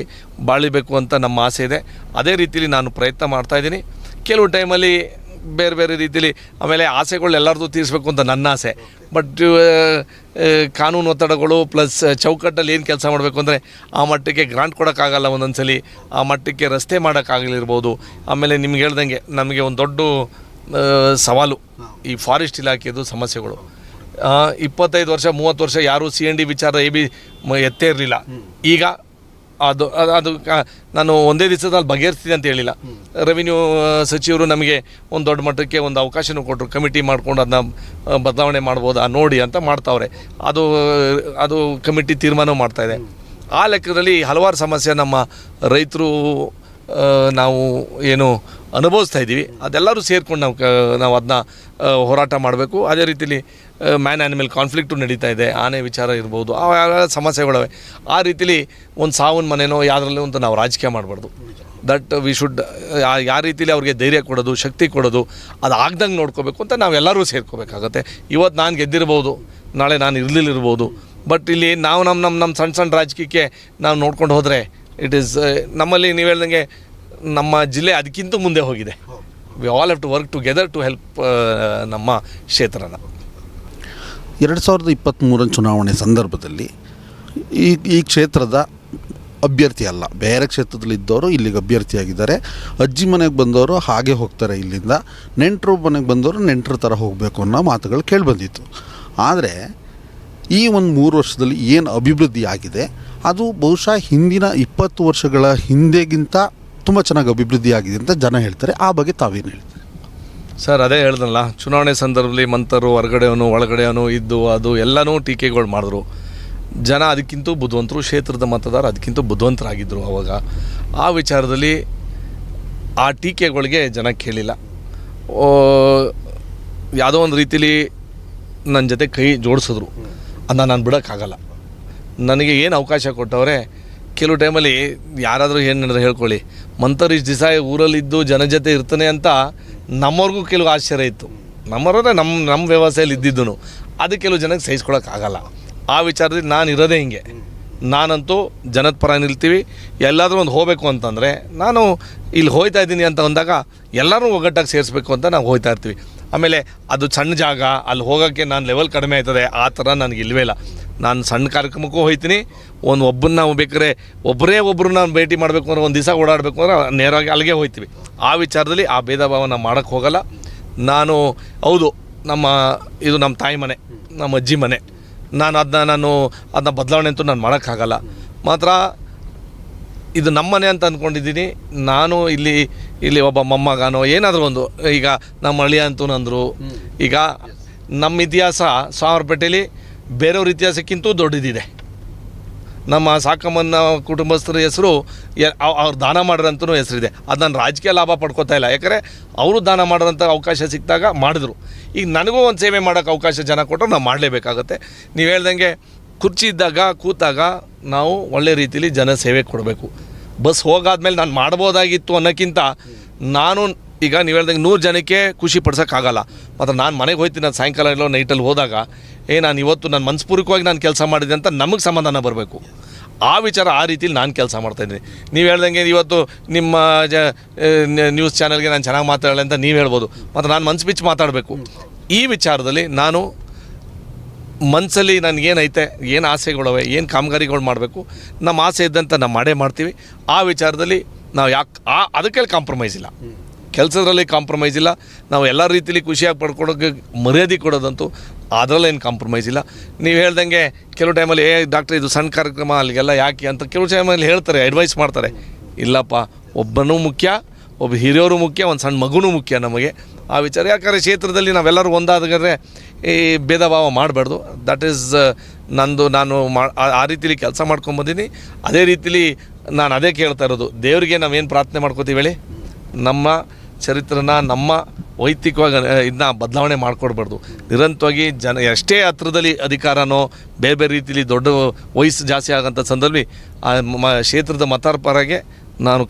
ಬಾಳಬೇಕು ಅಂತ ನಮ್ಮ ಆಸೆ ಇದೆ. ಅದೇ ರೀತಿಲಿ ನಾನು ಪ್ರಯತ್ನ ಮಾಡ್ತಾಯಿದ್ದೀನಿ. ಕೆಲವು ಟೈಮಲ್ಲಿ ಬೇರೆ ರೀತಿಲಿ ಆಮೇಲೆ ಆಸೆಗಳು ಎಲ್ಲರದ್ದು ತೀರಿಸ್ಬೇಕು ಅಂತ ನನ್ನ ಆಸೆ. ಬಟ್ ಕಾನೂನು ಒತ್ತಡಗಳು ಪ್ಲಸ್ ಚೌಕಟ್ಟಲ್ಲಿ ಏನು ಕೆಲಸ ಮಾಡಬೇಕು ಅಂದರೆ ಆ ಮಟ್ಟಕ್ಕೆ ಗ್ರಾಂಟ್ ಕೊಡೋಕ್ಕಾಗಲ್ಲ ಒಂದೊಂದು ಸಲ, ಆ ಮಟ್ಟಕ್ಕೆ ರಸ್ತೆ ಮಾಡೋಕ್ಕಾಗಲಿರ್ಬೋದು. ಆಮೇಲೆ ನಿಮ್ಗೆ ಹೇಳ್ದಂಗೆ ನಮಗೆ ಒಂದು ದೊಡ್ಡ ಸವಾಲು ಈ ಫಾರೆಸ್ಟ್ ಇಲಾಖೆದು ಸಮಸ್ಯೆಗಳು. 25 ವರ್ಷ 30 ವರ್ಷ ಯಾರೂ CND ವಿಚಾರ ಎತ್ತೇ ಇರಲಿಲ್ಲ. ಈಗ ಅದು ನಾನು ಒಂದೇ ದಿವಸದಲ್ಲಿ ಬಗೆಹರಿಸ್ತೀನಿ ಅಂತ ಹೇಳಿಲ್ಲ. ರೆವಿನ್ಯೂ ಸಚಿವರು ನಮಗೆ ಒಂದು ದೊಡ್ಡ ಮಟ್ಟಕ್ಕೆ ಒಂದು ಅವಕಾಶನೂ ಕೊಟ್ಟರು, ಕಮಿಟಿ ಮಾಡ್ಕೊಂಡು ಅದನ್ನ ಬದಲಾವಣೆ ಮಾಡ್ಬೋದು ನೋಡಿ ಅಂತ ಮಾಡ್ತಾವ್ರೆ. ಅದು ಕಮಿಟಿ ತೀರ್ಮಾನ ಮಾಡ್ತಾಯಿದೆ. ಆ ಲೆಕ್ಕದಲ್ಲಿ ಹಲವಾರು ಸಮಸ್ಯೆ ನಮ್ಮ ರೈತರು ನಾವು ಏನು ಅನುಭವಿಸ್ತಾ ಇದ್ದೀವಿ, ಅದೆಲ್ಲರೂ ಸೇರ್ಕೊಂಡು ನಾವು ಅದನ್ನ ಹೋರಾಟ ಮಾಡಬೇಕು. ಅದೇ ರೀತಿಲಿ ಮ್ಯಾನ್ ಆ್ಯನಿಮಲ್ ಕಾನ್ಫ್ಲಿಕ್ಟು ನಡೀತಾ ಇದೆ, ಆನೆ ವಿಚಾರ ಇರ್ಬೋದು, ಆ ಸಮಸ್ಯೆಗಳವೆ. ಆ ರೀತಿಲಿ ಒಂದು ಸಾವನ್ನ ಮನೆನೋ ಯಾವುದ್ರಲ್ಲೂ ಅಂತ ನಾವು ರಾಜಕೀಯ ಮಾಡಬಾರ್ದು. ದಟ್ ವಿ ಶುಡ್ ಯಾವ ರೀತಿಲಿ ಅವ್ರಿಗೆ ಧೈರ್ಯ ಕೊಡೋದು, ಶಕ್ತಿ ಕೊಡೋದು, ಅದು ಆಗ್ದಂಗೆ ನೋಡ್ಕೋಬೇಕು ಅಂತ ನಾವೆಲ್ಲರೂ ಸೇರ್ಕೋಬೇಕಾಗತ್ತೆ. ಇವತ್ತು ನಾನು ಗೆದ್ದಿರ್ಬೋದು, ನಾಳೆ ನಾನು ಇರಲಿಲ್ಲಿರ್ಬೋದು, ಬಟ್ ಇಲ್ಲಿ ನಾವು ನಮ್ಮ ಸಣ್ಣ ರಾಜಕೀಯಕ್ಕೆ ನಾವು ನೋಡ್ಕೊಂಡು ಹೋದರೆ ಇಟ್ ಈಸ್ ನಮ್ಮಲ್ಲಿ ನೀವು ಹೇಳ್ದಂಗೆ ನಮ್ಮ ಜಿಲ್ಲೆ ಅದಕ್ಕಿಂತ ಮುಂದೆ ಹೋಗಿದೆ. We all have to work together to help ನಮ್ಮ ಕ್ಷೇತ್ರನ.
2023 ಚುನಾವಣೆ ಸಂದರ್ಭದಲ್ಲಿ ಈ ಕ್ಷೇತ್ರದ ಅಭ್ಯರ್ಥಿ ಅಲ್ಲ, ಬೇರೆ ಕ್ಷೇತ್ರದಲ್ಲಿದ್ದವರು ಇಲ್ಲಿಗೆ ಅಭ್ಯರ್ಥಿಯಾಗಿದ್ದಾರೆ. ಅಜ್ಜಿ ಮನೆಗೆ ಬಂದವರು ಹಾಗೆ ಹೋಗ್ತಾರೆ, ಇಲ್ಲಿಂದ ನೆಂಟರು ಮನೆಗೆ ಬಂದವರು ನೆಂಟರ ಥರ ಹೋಗಬೇಕು ಅನ್ನೋ ಮಾತುಗಳು ಕೇಳಿಬಂದಿತ್ತು. ಆದರೆ ಈ ಒಂದು 3 ವರ್ಷದಲ್ಲಿ ಏನು ಅಭಿವೃದ್ಧಿ ಆಗಿದೆ ಅದು ಬಹುಶಃ ಹಿಂದಿನ 20 ವರ್ಷಗಳ ಹಿಂದೆಗಿಂತ ತುಂಬ ಚೆನ್ನಾಗಿ ಅಭಿವೃದ್ಧಿ ಆಗಿದೆ ಅಂತ ಜನ ಹೇಳ್ತಾರೆ. ಆ ಬಗ್ಗೆ ತಾವೇನು ಹೇಳ್ತಾರೆ
ಸರ್? ಅದೇ ಹೇಳ್ದಲ್ಲ, ಚುನಾವಣೆ ಸಂದರ್ಭದಲ್ಲಿ ಮಂತರು ಹೊರಗಡೆಯವನು ಒಳಗಡೆಯವನು ಇದ್ದು ಅದು ಎಲ್ಲನೂ ಟೀಕೆಗಳು ಮಾಡಿದ್ರು. ಜನ ಅದಕ್ಕಿಂತ ಬುದ್ಧಿವಂತರು, ಕ್ಷೇತ್ರದ ಮತದಾರ ಅದಕ್ಕಿಂತ ಬುದ್ಧಿವಂತರಾಗಿದ್ದರು ಅವಾಗ. ಆ ವಿಚಾರದಲ್ಲಿ ಆ ಟೀಕೆಗಳಿಗೆ ಜನ ಕೇಳಿಲ್ಲ. ಯಾವುದೋ ಒಂದು ರೀತಿಲಿ ನನ್ನ ಜೊತೆ ಕೈ ಜೋಡಿಸಿದ್ರು, ಅದನ್ನ ನಾನು ಬಿಡೋಕ್ಕಾಗಲ್ಲ. ನನಗೆ ಏನು ಅವಕಾಶ ಕೊಟ್ಟವ್ರೆ, ಕೆಲವು ಟೈಮಲ್ಲಿ ಯಾರಾದರೂ ಏನಾದರೂ ಹೇಳ್ಕೊಳ್ಳಿ, ಮಂತರ್ ಇಷ್ಟು ದಿವಸ ಊರಲ್ಲಿದ್ದು ಜನ ಜೊತೆ ಇರ್ತಾನೆ ಅಂತ ನಮ್ಮವ್ರಿಗೂ ಕೆಲವು ಆಶ್ಚರ್ಯ ಇತ್ತು. ನಮ್ಮವ್ರೆ ನಮ್ಮ ವ್ಯವಸ್ಥೆಯಲ್ಲಿ ಇದ್ದಿದ್ದು ಅದು ಕೆಲವು ಜನಕ್ಕೆ ಸಹಿಸ್ಕೊಳಕ್ಕಾಗಲ್ಲ. ಆ ವಿಚಾರದಲ್ಲಿ ನಾನು ಇರೋದೇ ಹಿಂಗೆ. ನಾನಂತೂ ಜನದ ಪರ ನಿಲ್ತೀವಿ. ಎಲ್ಲಾದರೂ ಒಂದು ಹೋಗಬೇಕು ಅಂತಂದರೆ ನಾನು ಇಲ್ಲಿ ಹೋಗ್ತಾ ಇದ್ದೀನಿ ಅಂತ ಅಂದಾಗ ಎಲ್ಲರೂ ಒಗ್ಗಟ್ಟಾಗಿ ಸೇರಿಸ್ಬೇಕು ಅಂತ ನಾವು ಹೋಗ್ತಾ ಇರ್ತೀವಿ. ಆಮೇಲೆ ಅದು ಸಣ್ಣ ಜಾಗ, ಅಲ್ಲಿ ಹೋಗೋಕ್ಕೆ ನಾನು ಲೆವೆಲ್ ಕಡಿಮೆ ಆಯ್ತದೆ ಆ ಥರ ನನಗೆ ಇಲ್ಲವೇ ಇಲ್ಲ. ನಾನು ಸಣ್ಣ ಕಾರ್ಯಕ್ರಮಕ್ಕೂ ಹೋಗ್ತೀನಿ. ಒಬ್ಬನ್ನ ಬೇಕಾದ್ರೆ ಒಬ್ಬರು ನಾನು ಭೇಟಿ ಮಾಡಬೇಕು ಅಂದ್ರೆ ಒಂದು ದಿವಸ ಓಡಾಡಬೇಕು ಅಂದ್ರೆ ನೇರವಾಗಿ ಅಲ್ಲಿಗೆ ಹೋಗ್ತೀವಿ. ಆ ವಿಚಾರದಲ್ಲಿ ಆ ಭೇದ ಭಾವ ನಾನು ಮಾಡೋಕ್ಕೆ ಹೋಗಲ್ಲ. ನಾನು ಹೌದು ಇದು ನಮ್ಮ ತಾಯಿ ಮನೆ, ನಮ್ಮ ಅಜ್ಜಿ ಮನೆ. ನಾನು ಅದನ್ನ ಬದಲಾವಣೆ ಅಂತೂ ನಾನು ಮಾಡೋಕ್ಕಾಗಲ್ಲ. ಮಾತ್ರ ಇದು ನಮ್ಮ ಮನೆ ಅಂತ ಅಂದ್ಕೊಂಡಿದ್ದೀನಿ. ನಾನು ಇಲ್ಲಿ ಒಬ್ಬ ಮೊಮ್ಮಗನೋ ಏನಾದರೂ ಒಂದು, ಈಗ ನಮ್ಮ ಅಳಿಯ ಅಂತೂ ಅಂದರು. ಈಗ ನಮ್ಮ ಇತಿಹಾಸ ಸಾವರ್ಪೇಟೆಯಲ್ಲಿ ಬೇರೆಯವ್ರ ಇತಿಹಾಸಕ್ಕಿಂತೂ ದೊಡ್ಡದಿದೆ. ನಮ್ಮ ಸಾಕಮ್ಮನ ಕುಟುಂಬಸ್ಥರ ಹೆಸರು ಅವ್ರು ದಾನ ಮಾಡಿರೋಂತೂ ಹೆಸರಿದೆ. ಅದು ನಾನು ರಾಜಕೀಯ ಲಾಭ ಪಡ್ಕೋತಾ ಇಲ್ಲ, ಯಾಕಂದರೆ ಅವರು ದಾನ ಮಾಡೋಂಥ ಅವಕಾಶ ಸಿಕ್ಕಿದಾಗ ಮಾಡಿದ್ರು. ಈಗ ನನಗೂ ಒಂದು ಸೇವೆ ಮಾಡೋಕ್ಕೆ ಅವಕಾಶ ಜನ ಕೊಟ್ಟರು ನಾವು ಮಾಡಲೇಬೇಕಾಗತ್ತೆ. ನೀವು ಹೇಳ್ದಂಗೆ ಕುರ್ಚಿ ಇದ್ದಾಗ ಕೂತಾಗ ನಾವು ಒಳ್ಳೆ ರೀತಿಲಿ ಜನ ಸೇವೆ ಕೊಡಬೇಕು. ಬಸ್ ಹೋಗಾದ್ಮೇಲೆ ನಾನು ಮಾಡ್ಬೋದಾಗಿತ್ತು ಅನ್ನೋಕ್ಕಿಂತ ನಾನು ಈಗ ನೀವು ಹೇಳ್ದಂಗೆ 100 ಜನಕ್ಕೆ ಖುಷಿ ಪಡ್ಸೋಕ್ಕಾಗಲ್ಲ. ಮತ್ತು ನಾನು ಮನೆಗೆ ಹೋಗ್ತೀನಿ, ನಾನು ಸಾಯಂಕಾಲ ಎಲ್ಲೋ ನೈಟಲ್ಲಿ ಹೋದಾಗ ನಾನು ಇವತ್ತು ನಾನು ಮನಸ್ಪೂರ್ವಕವಾಗಿ ನಾನು ಕೆಲಸ ಮಾಡಿದೆ ಅಂತ ನಮಗೆ ಸಮಾಧಾನ ಬರಬೇಕು. ಆ ವಿಚಾರ ಆ ರೀತಿಲಿ ನಾನು ಕೆಲಸ ಮಾಡ್ತಾಯಿದ್ದೀನಿ. ನೀವು ಹೇಳ್ದಂಗೆ ಇವತ್ತು ನಿಮ್ಮ ನ್ಯೂಸ್ ಚಾನಲ್ಗೆ ನಾನು ಚೆನ್ನಾಗಿ ಮಾತಾಡಲ್ಲ ಅಂತ ನೀವು ಹೇಳ್ಬೋದು, ಮತ್ತು ನಾನು ಮನ್ಸು ಬಿಚ್ಚಿ ಮಾತಾಡಬೇಕು. ಈ ವಿಚಾರದಲ್ಲಿ ನಾನು ಮನಸ್ಸಲ್ಲಿ ನನಗೇನೈತೆ, ಏನು ಆಸೆಗಳವೆ, ಏನು ಕಾಮಗಾರಿಗಳು ಮಾಡಬೇಕು, ನಮ್ಮ ಆಸೆ ಇದ್ದಂಥ ನಾವು ಮಾಡೇ ಮಾಡ್ತೀವಿ. ಆ ವಿಚಾರದಲ್ಲಿ ನಾವು ಅದಕ್ಕೆ ಕಾಂಪ್ರಮೈಸ್ ಇಲ್ಲ, ಕೆಲಸದಲ್ಲಿ ಕಾಂಪ್ರಮೈಸ್ ಇಲ್ಲ. ನಾವು ಎಲ್ಲ ರೀತಿಲಿ ಖುಷಿಯಾಗಿ ಪಡ್ಕೊಳೋಕ್ಕೆ ಮರ್ಯಾದೆ ಕೊಡೋದಂತೂ ಅದರಲ್ಲೇನು ಕಾಂಪ್ರಮೈಸ್ ಇಲ್ಲ. ನೀವು ಹೇಳ್ದಂಗೆ ಕೆಲವು ಟೈಮಲ್ಲಿ ಡಾಕ್ಟ್ರ್ ಇದು ಸಣ್ಣ ಕಾರ್ಯಕ್ರಮ ಅಲ್ಲಿಗೆಲ್ಲ ಯಾಕೆ ಅಂತ ಕೆಲವು ಟೈಮಲ್ಲಿ ಹೇಳ್ತಾರೆ, ಅಡ್ವೈಸ್ ಮಾಡ್ತಾರೆ. ಇಲ್ಲಪ್ಪ, ಒಬ್ಬನೂ ಮುಖ್ಯ, ಒಬ್ಬ ಹಿರಿಯವರು ಮುಖ್ಯ, ಒಂದು ಸಣ್ಣ ಮಗುನೂ ಮುಖ್ಯ ನಮಗೆ. ಆ ವಿಚಾರ ಯಾಕಂದರೆ ಕ್ಷೇತ್ರದಲ್ಲಿ ನಾವೆಲ್ಲರೂ ಒಂದಾದರೆ ಈ ಭೇದ ಭಾವ ಮಾಡಬಾರ್ದು. ದಟ್ ಈಸ್ ನಾನು ಆ ರೀತಿಲಿ ಕೆಲಸ ಮಾಡ್ಕೊಂಬಂದಿನಿ. ಅದೇ ರೀತಿಲಿ ನಾನು ಅದೇ ಕೇಳ್ತಾ ಇರೋದು, ದೇವರಿಗೆ ನಾವೇನು ಪ್ರಾರ್ಥನೆ ಮಾಡ್ಕೋತೀವಿ ಹೇಳಿ, ನಮ್ಮ ಚರಿತ್ರನ ನಮ್ಮ ವೈಯಕ್ತಿಕವಾಗಿ ಇದನ್ನ ಬದಲಾವಣೆ ಮಾಡಿಕೊಡ್ಬಾರ್ದು. ನಿರಂತರವಾಗಿ ಎಷ್ಟೇ ಹತ್ರದಲ್ಲಿ ಅಧಿಕಾರನೋ ಬೇರೆ ಬೇರೆ ರೀತಿಲಿ ದೊಡ್ಡ ವಯಸ್ಸು ಜಾಸ್ತಿ ಆಗೋಂಥ ಸಂದರ್ಭದಲ್ಲಿ ಕ್ಷೇತ್ರದ ಮತಾರ್ಪರಾಗೆ ನಾನು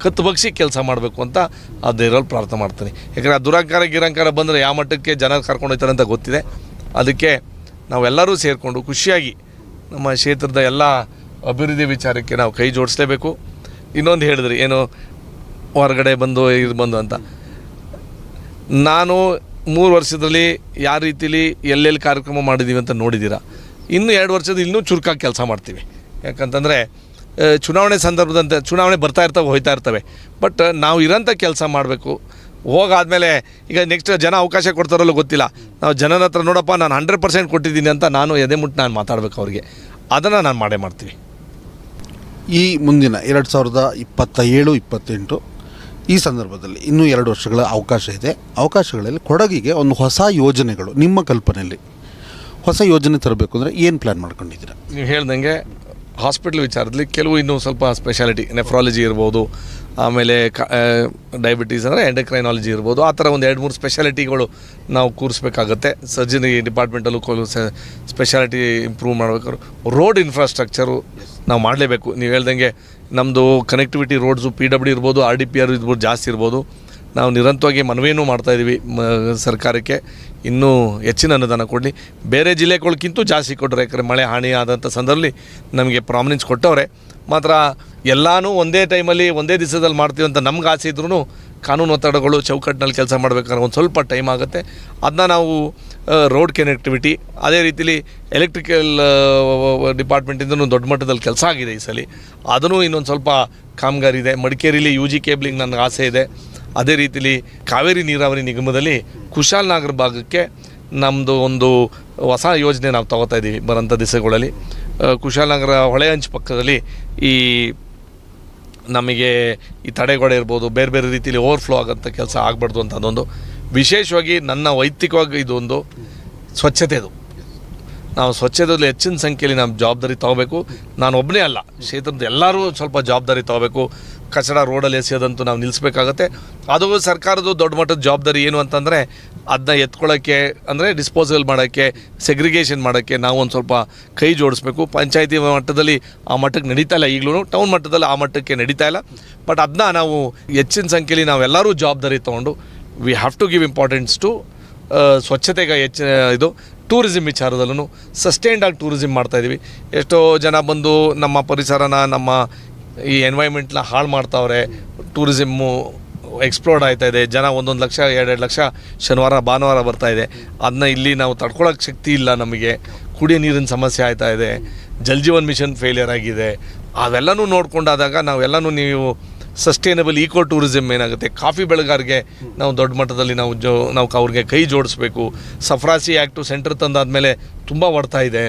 ಕತ್ತು ಬಗ್ಸಿ ಕೆಲಸ ಮಾಡಬೇಕು ಅಂತ ಆ ದೇವರಲ್ಲಿ ಪ್ರಾರ್ಥನೆ ಮಾಡ್ತೀನಿ. ಯಾಕಂದರೆ ಆ ದುರಂಕಾರ ಗಿರಂಕಾರ ಬಂದರೆ ಯಾವ ಮಟ್ಟಕ್ಕೆ ಜನ ಕರ್ಕೊಂಡು ಹೋಗ್ತಾರೆ ಅಂತ ಗೊತ್ತಿದೆ. ಅದಕ್ಕೆ ನಾವೆಲ್ಲರೂ ಸೇರಿಕೊಂಡು ಖುಷಿಯಾಗಿ ನಮ್ಮ ಕ್ಷೇತ್ರದ ಎಲ್ಲ ಅಭಿವೃದ್ಧಿ ವಿಚಾರಕ್ಕೆ ನಾವು ಕೈ ಜೋಡಿಸಲೇಬೇಕು. ಇನ್ನೊಂದು ಹೇಳಿದ್ರಿ, ಏನು ಹೊರಗಡೆ ಬಂದು ಇದು ಬಂದು ಅಂತ. ನಾನು 3 ವರ್ಷದಲ್ಲಿ ಯಾವ ರೀತಿಲಿ ಎಲ್ಲೆಲ್ಲಿ ಕಾರ್ಯಕ್ರಮ ಮಾಡಿದ್ದೀವಿ ಅಂತ ನೋಡಿದ್ದೀರಾ. ಇನ್ನೂ 2 ವರ್ಷದ ಇನ್ನೂ ಚುರುಕಾಗಿ ಕೆಲಸ ಮಾಡ್ತೀವಿ. ಯಾಕಂತಂದರೆ ಚುನಾವಣೆ ಸಂದರ್ಭದಂತೆ ಚುನಾವಣೆ ಬರ್ತಾ ಇರ್ತವೆ, ಹೋಗ್ತಾ ಇರ್ತವೆ. ಬಟ್ ನಾವು ಇರೋಂಥ ಕೆಲಸ ಮಾಡಬೇಕು. ಹೋಗಾದಮೇಲೆ ಈಗ ನೆಕ್ಸ್ಟ್ ಜನ ಅವಕಾಶ ಕೊಡ್ತಾರಲ್ಲೋ ಗೊತ್ತಿಲ್ಲ, ನಾವು ಜನರ ಹತ್ರ ನೋಡಪ್ಪ ನಾನು 100% ಕೊಟ್ಟಿದ್ದೀನಿ ಅಂತ ನಾನು ಎದೆ ಮುಟ್ಟು ನಾನು ಮಾತಾಡಬೇಕು ಅವ್ರಿಗೆ. ಅದನ್ನು ನಾನು ಮಾಡೇ ಮಾಡ್ತೀವಿ.
ಈ ಮುಂದಿನ 2027-28 ಈ ಸಂದರ್ಭದಲ್ಲಿ ಇನ್ನೂ 2 ವರ್ಷಗಳ ಅವಕಾಶ ಇದೆ. ಅವಕಾಶಗಳಲ್ಲಿ ಕೊಡಗಿಗೆ ಒಂದು ಹೊಸ ಯೋಜನೆಗಳು, ನಿಮ್ಮ ಕಲ್ಪನೆಯಲ್ಲಿ ಹೊಸ ಯೋಜನೆ ತರಬೇಕು ಅಂದರೆ ಏನು ಪ್ಲ್ಯಾನ್ ಮಾಡ್ಕೊಂಡಿದ್ದೀರಾ?
ನೀವು ಹೇಳ್ದಂಗೆ ಹಾಸ್ಪಿಟ್ಲ್ ವಿಚಾರದಲ್ಲಿ ಕೆಲವು ಇನ್ನೂ ಸ್ವಲ್ಪ ಸ್ಪೆಷಾಲಿಟಿ, ನೆಫ್ರಾಲಜಿ ಇರ್ಬೋದು, ಆಮೇಲೆ ಡಯಾಬಿಟೀಸ್ ಅಂದರೆ ಎಂಡೋಕ್ರೈನಾಲಜಿ ಇರ್ಬೋದು, ಆ ಥರ ಒಂದು 2-3 ಸ್ಪೆಷಾಲಿಟಿಗಳು ನಾವು ಕೂರಿಸ್ಬೇಕಾಗತ್ತೆ. ಸರ್ಜರಿ ಡಿಪಾರ್ಟ್ಮೆಂಟಲ್ಲೂ ಸ್ಪೆಷಾಲಿಟಿ ಇಂಪ್ರೂವ್ ಮಾಡಬೇಕಾದ್ರು ರೋಡ್ ಇನ್ಫ್ರಾಸ್ಟ್ರಕ್ಚರು ನಾವು ಮಾಡಲೇಬೇಕು. ನೀವು ಹೇಳ್ದಂಗೆ ನಮ್ಮದು ಕನೆಕ್ಟಿವಿಟಿ ರೋಡ್ಸು PW ಇರ್ಬೋದು, RDPR ಇರ್ಬೋದು ಜಾಸ್ತಿ ಇರ್ಬೋದು. ನಾವು ನಿರಂತರವಾಗಿ ಮನವಿಯನ್ನು ಮಾಡ್ತಾಯಿದ್ದೀವಿ ಸರ್ಕಾರಕ್ಕೆ, ಇನ್ನೂ ಹೆಚ್ಚಿನ ಅನುದಾನ ಕೊಡಲಿ. ಬೇರೆ ಜಿಲ್ಲೆಗಳಿಗಿಂತೂ ಜಾಸ್ತಿ ಕೊಟ್ಟರೆ, ಯಾಕಂದರೆ ಮಳೆ ಹಾನಿ ಆದಂಥ ಸಂದರ್ಭದಲ್ಲಿ ನಮಗೆ ಪ್ರಾಮಿನೆನ್ಸ್ ಕೊಟ್ಟವ್ರೆ. ಮಾತ್ರ ಎಲ್ಲನೂ ಒಂದೇ ಟೈಮಲ್ಲಿ ಒಂದೇ ದಿವಸದಲ್ಲಿ ಮಾಡ್ತೀವಿ ಅಂತ ನಮ್ಗೆ ಆಸೆ ಇದ್ರೂ ಕಾನೂನು ಒತ್ತಡಗಳು ಚೌಕಟ್ಟಿನಲ್ಲಿ ಕೆಲಸ ಮಾಡಬೇಕಾದ್ರೆ ಒಂದು ಸ್ವಲ್ಪ ಟೈಮ್ ಆಗುತ್ತೆ. ಅದನ್ನ ನಾವು ರೋಡ್ ಕನೆಕ್ಟಿವಿಟಿ, ಅದೇ ರೀತಿಲಿ ಎಲೆಕ್ಟ್ರಿಕಲ್ ಡಿಪಾರ್ಟ್ಮೆಂಟಿಂದನೂ ದೊಡ್ಡ ಮಟ್ಟದಲ್ಲಿ ಕೆಲಸ ಆಗಿದೆ ಈ ಸಲ. ಅದನ್ನು ಇನ್ನೊಂದು ಸ್ವಲ್ಪ ಕಾಮಗಾರಿ ಇದೆ. ಮಡಿಕೇರಿಲಿ UG ಕೇಬ್ಲಿಂಗ್ ನನಗೆ ಆಸೆ ಇದೆ. ಅದೇ ರೀತಿಲಿ ಕಾವೇರಿ ನೀರಾವರಿ ನಿಗಮದಲ್ಲಿ ಕುಶಾಲನಗರ ಭಾಗಕ್ಕೆ ನಮ್ಮದು ಒಂದು ಹೊಸ ಯೋಜನೆ ನಾವು ತಗೋತಾ ಇದ್ದೀವಿ ಬರೋಂಥ ದಿವಸಗಳಲ್ಲಿ. ಕುಶಾಲನಗರ ಹೊಳೆ ಅಂಚು ಪಕ್ಕದಲ್ಲಿ ಈ ನಮಗೆ ಈ ತಡೆಗೋಡೆ ಇರ್ಬೋದು, ಬೇರೆ ಬೇರೆ ರೀತಿಯಲ್ಲಿ ಓವರ್ಫ್ಲೋ ಆಗೋಂಥ ಕೆಲಸ ಆಗಬಾರ್ದು ಅಂತ ಅದೊಂದು ವಿಶೇಷವಾಗಿ ನನ್ನ ವೈಯಕ್ತಿಕವಾಗಿ ಇದೊಂದು ಸ್ವಚ್ಛತೆದು, ನಾವು ಸ್ವಚ್ಛತೆಯಲ್ಲಿ ಹೆಚ್ಚಿನ ಸಂಖ್ಯೆಯಲ್ಲಿ ನಾವು ಜವಾಬ್ದಾರಿ ತೊಗೋಬೇಕು. ನಾನು ಒಬ್ಬನೇ ಅಲ್ಲ, ಕ್ಷೇತ್ರದ ಎಲ್ಲರೂ ಸ್ವಲ್ಪ ಜವಾಬ್ದಾರಿ ತೊಗೋಬೇಕು. ಕಚಡ ರೋಡಲ್ಲಿ ಎಸೆಯೋದಂತೂ ನಾವು ನಿಲ್ಲಿಸ್ಬೇಕಾಗತ್ತೆ. ಅದು ಸರ್ಕಾರದ ದೊಡ್ಡ ಮಟ್ಟದ ಜವಾಬ್ದಾರಿ. ಏನು ಅಂತಂದರೆ ಅದನ್ನ ಎತ್ಕೊಳ್ಳೋಕ್ಕೆ, ಅಂದರೆ ಡಿಸ್ಪೋಸಲ್ ಮಾಡೋಕ್ಕೆ, ಸೆಗ್ರಿಗೇಷನ್ ಮಾಡೋಕ್ಕೆ ನಾವು ಒಂದು ಸ್ವಲ್ಪ ಕೈ ಜೋಡಿಸ್ಬೇಕು. ಪಂಚಾಯತಿ ಮಟ್ಟದಲ್ಲಿ ಆ ಮಟ್ಟಕ್ಕೆ ನಡೀತಾ ಇಲ್ಲ, ಈಗಲೂ ಟೌನ್ ಮಟ್ಟದಲ್ಲಿ ಆ ಮಟ್ಟಕ್ಕೆ ನಡೀತಾ ಇಲ್ಲ. ಬಟ್ ಅದನ್ನ ನಾವು ಹೆಚ್ಚಿನ ಸಂಖ್ಯೆಯಲ್ಲಿ ನಾವೆಲ್ಲರೂ ಜವಾಬ್ದಾರಿ ತೊಗೊಂಡು we have to give importance to ಸ್ವಚ್ಛತೆಗೆ ಹೆಚ್ಚಿನ ಇದು. ಟೂರಿಸಮ್ ವಿಚಾರದಲ್ಲೂ ಸಸ್ಟೈನ್ಡ್ ಆಗಿ ಟೂರಿಸಮ್ ಮಾಡ್ತಾಯಿದ್ದೀವಿ. ಎಷ್ಟೋ ಜನ ಬಂದು ನಮ್ಮ ಪರಿಸರನ, ನಮ್ಮ ಈ ಎನ್ವೈರ್ಮೆಂಟ್ನ ಹಾಳು ಮಾಡ್ತಾವ್ರೆ. ಟೂರಿಸಮ್ಮು ಎಕ್ಸ್ಪ್ಲೋರ್ಡ್ ಆಯ್ತಾಯಿದೆ. ಜನ 1 ಲಕ್ಷ 2 ಲಕ್ಷ ಶನಿವಾರ ಭಾನುವಾರ ಬರ್ತಾಯಿದೆ. ಅದನ್ನ ಇಲ್ಲಿ ನಾವು ತಡ್ಕೊಳ್ಳೋಕೆ ಶಕ್ತಿ ಇಲ್ಲ. ನಮಗೆ ಕುಡಿಯೋ ನೀರಿನ ಸಮಸ್ಯೆ ಆಯ್ತಾಯಿದೆ. ಜಲ್ ಜೀವನ್ ಮಿಷನ್ ಫೇಲಿಯರ್ ಆಗಿದೆ. ಅವೆಲ್ಲನೂ ನೋಡ್ಕೊಂಡಾದಾಗ ನಾವೆಲ್ಲನೂ ನೀವು ಸಸ್ಟೈನಬಲ್ ಈಕೋ ಟೂರಿಸಮ್ ಏನಾಗುತ್ತೆ, ಕಾಫಿ ಬೆಳೆಗಾರರಿಗೆ ನಾವು ದೊಡ್ಡ ಮಟ್ಟದಲ್ಲಿ ನಾವು ಅವ್ರಿಗೆ ಕೈ ಜೋಡಿಸ್ಬೇಕು. ಸಫ್ರಾಸಿ ಆ್ಯಕ್ಟು ಸೆಂಟ್ರ್ ತಂದಾದಮೇಲೆ ತುಂಬ ಹೊಡ್ತಾ ಇದೆ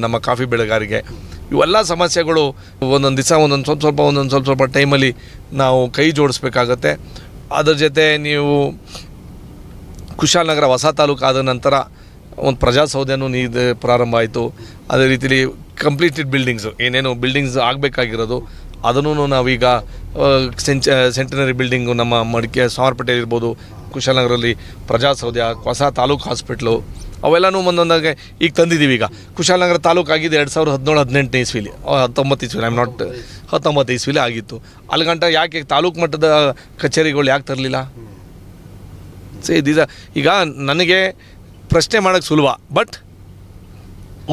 ನಮ್ಮ ಕಾಫಿ ಬೆಳೆಗಾರಿಗೆ. ಇವೆಲ್ಲ ಸಮಸ್ಯೆಗಳು ಒಂದೊಂದು ದಿವಸ ಒಂದೊಂದು ಸ್ವಲ್ಪ ಟೈಮಲ್ಲಿ ನಾವು ಕೈ ಜೋಡಿಸ್ಬೇಕಾಗತ್ತೆ. ಅದ್ರ ಜೊತೆ ನೀವು ಕುಶಾಲನಗರ ಹೊಸ ತಾಲೂಕು ಆದ ನಂತರ ಒಂದು ಪ್ರಜಾಸೌಧನೂ ಪ್ರಾರಂಭ ಆಯಿತು. ಅದೇ ರೀತಿಲಿ ಕಂಪ್ಲೀಟೆಡ್ ಬಿಲ್ಡಿಂಗ್ಸು ಏನೇನು ಬಿಲ್ಡಿಂಗ್ಸ್ ಆಗಬೇಕಾಗಿರೋದು ಅದನ್ನು ನಾವೀಗ ಸೆಂಟಿನರಿ ಬಿಲ್ಡಿಂಗು ನಮ್ಮ ಮಡಿಕೆ ಸಾಮರ್ಪೇಟೆ ಇರ್ಬೋದು, ಕುಶಾಲನಗರಲ್ಲಿ ಪ್ರಜಾಸೌಧ, ಹೊಸ ತಾಲೂಕು ಹಾಸ್ಪಿಟ್ಲು ಅವೆಲ್ಲನೂ ಒಂದೊಂದಾಗೆ ಈಗ ತಂದಿದ್ದೀವಿ. ಈಗ ಕುಶಾಲನಗರ ತಾಲೂಕು ಆಗಿದೆ 2017-18 ಇಸ್ವಿಲಿ, 19 ಇಸ್ವಿಲಿ, 19 ಇಸ್ವಿಲಿ ಆಗಿತ್ತು. ಅಲ್ಲಿಗಂಟ ಯಾಕೆ ತಾಲೂಕು ಮಟ್ಟದ ಕಚೇರಿಗಳು ಯಾಕೆ ತರಲಿಲ್ಲ? ಈಗ ನನಗೆ ಪ್ರಶ್ನೆ ಮಾಡೋಕ್ಕೆ ಸುಲಭ, ಬಟ್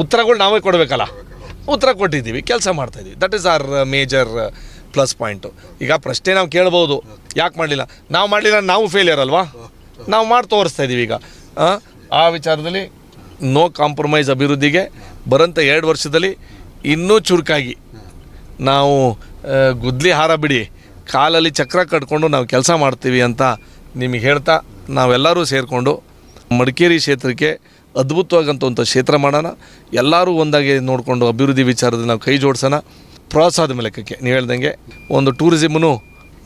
ಉತ್ತರಗಳು ನಾವೇ ಕೊಡಬೇಕಲ್ಲ. ಉತ್ತರ ಕೊಟ್ಟಿದ್ದೀವಿ, ಕೆಲಸ ಮಾಡ್ತಾಯಿದ್ದೀವಿ. That is our major plus point. ಈಗ ಪ್ರಶ್ನೆ ನಾವು ಕೇಳ್ಬೋದು, ಯಾಕೆ ಮಾಡಲಿಲ್ಲ? ನಾವು ಮಾಡಲಿಲ್ಲ, ನಾವು ಫೇಲಿಯರ್ ಅಲ್ವಾ? ನಾವು ಮಾಡಿ ತೋರಿಸ್ತಾ ಇದ್ದೀವಿ. ಈಗ ಆ ವಿಚಾರದಲ್ಲಿ ನೋ ಕಾಂಪ್ರಮೈಸ್ ಅಭಿವೃದ್ಧಿಗೆ ಬರೋಂಥ 2 ವರ್ಷದಲ್ಲಿ ಇನ್ನೂ ಚುರುಕಾಗಿ ನಾವು ಗುದ್ಲಿ ಹಾರ ಬಿಡಿ ಕಾಲಲ್ಲಿ ಚಕ್ರ ಕಟ್ಕೊಂಡು ನಾವು ಕೆಲಸ ಮಾಡ್ತೀವಿ ಅಂತ ನಿಮಗೆ ಹೇಳ್ತಾ, ನಾವೆಲ್ಲರೂ ಸೇರಿಕೊಂಡು ಮಡಿಕೇರಿ ಕ್ಷೇತ್ರಕ್ಕೆ ಅದ್ಭುತವಾಗಂಥ ಕ್ಷೇತ್ರ ಮಾಡೋಣ. ಎಲ್ಲರೂ ಒಂದಾಗಿ ನೋಡಿಕೊಂಡು ಅಭಿವೃದ್ಧಿ ವಿಚಾರದಲ್ಲಿ ನಾವು ಕೈ ಜೋಡಿಸೋಣ. ಪ್ರವಾಸದ ಲೆಕ್ಕಕ್ಕೆ ನೀವು ಹೇಳ್ದಂಗೆ ಒಂದು ಟೂರಿಸಮನ್ನು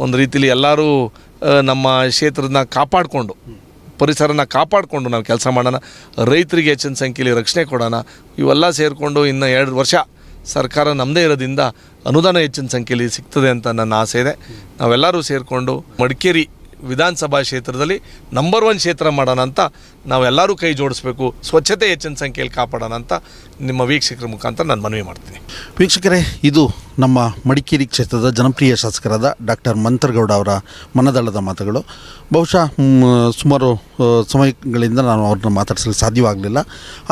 ಒಂದು ರೀತಿಲಿ ಎಲ್ಲರೂ ನಮ್ಮ ಕ್ಷೇತ್ರನ ಕಾಪಾಡಿಕೊಂಡು, ಪರಿಸರನ ಕಾಪಾಡಿಕೊಂಡು ನಾವು ಕೆಲಸ ಮಾಡೋಣ. ರೈತರಿಗೆ ಹೆಚ್ಚಿನ ಸಂಖ್ಯೆಯಲ್ಲಿ ರಕ್ಷಣೆ ಕೊಡೋಣ. ಇವೆಲ್ಲ ಸೇರಿಕೊಂಡು ಇನ್ನು 2 ವರ್ಷ ಸರ್ಕಾರ ನಮ್ಮದೇ ಇರೋದ್ರಿಂದ ಅನುದಾನ ಹೆಚ್ಚಿನ ಸಂಖ್ಯೆಯಲ್ಲಿ ಸಿಗ್ತದೆ ಅಂತ ನನ್ನ ಆಸೆ ಇದೆ. ನಾವೆಲ್ಲರೂ ಸೇರಿಕೊಂಡು ಮಡಿಕೇರಿ ವಿಧಾನಸಭಾ ಕ್ಷೇತ್ರದಲ್ಲಿ ನಂಬರ್ 1 ಕ್ಷೇತ್ರ ಮಾಡೋಣ ಅಂತ ನಾವೆಲ್ಲರೂ ಕೈ ಜೋಡಿಸ್ಬೇಕು. ಸ್ವಚ್ಛತೆ ಹೆಚ್ಚಿನ ಸಂಖ್ಯೆಯಲ್ಲಿ ಕಾಪಾಡೋಣ ಅಂತ ನಿಮ್ಮ ವೀಕ್ಷಕರ ಮುಖಾಂತರ ನಾನು ಮನವಿ ಮಾಡ್ತೀನಿ.
ವೀಕ್ಷಕರೇ, ಇದು ನಮ್ಮ ಮಡಿಕೇರಿ ಕ್ಷೇತ್ರದ ಜನಪ್ರಿಯ ಶಾಸಕರಾದ ಡಾಕ್ಟರ್ ಮಂತರಗೌಡ ಅವರ ಮನದಾಳದ ಮಾತುಗಳು. ಬಹುಶಃ ಸುಮಾರು ಸಮಯಗಳಿಂದ ನಾನು ಅವ್ರನ್ನ ಮಾತಾಡಿಸಲು ಸಾಧ್ಯವಾಗಲಿಲ್ಲ.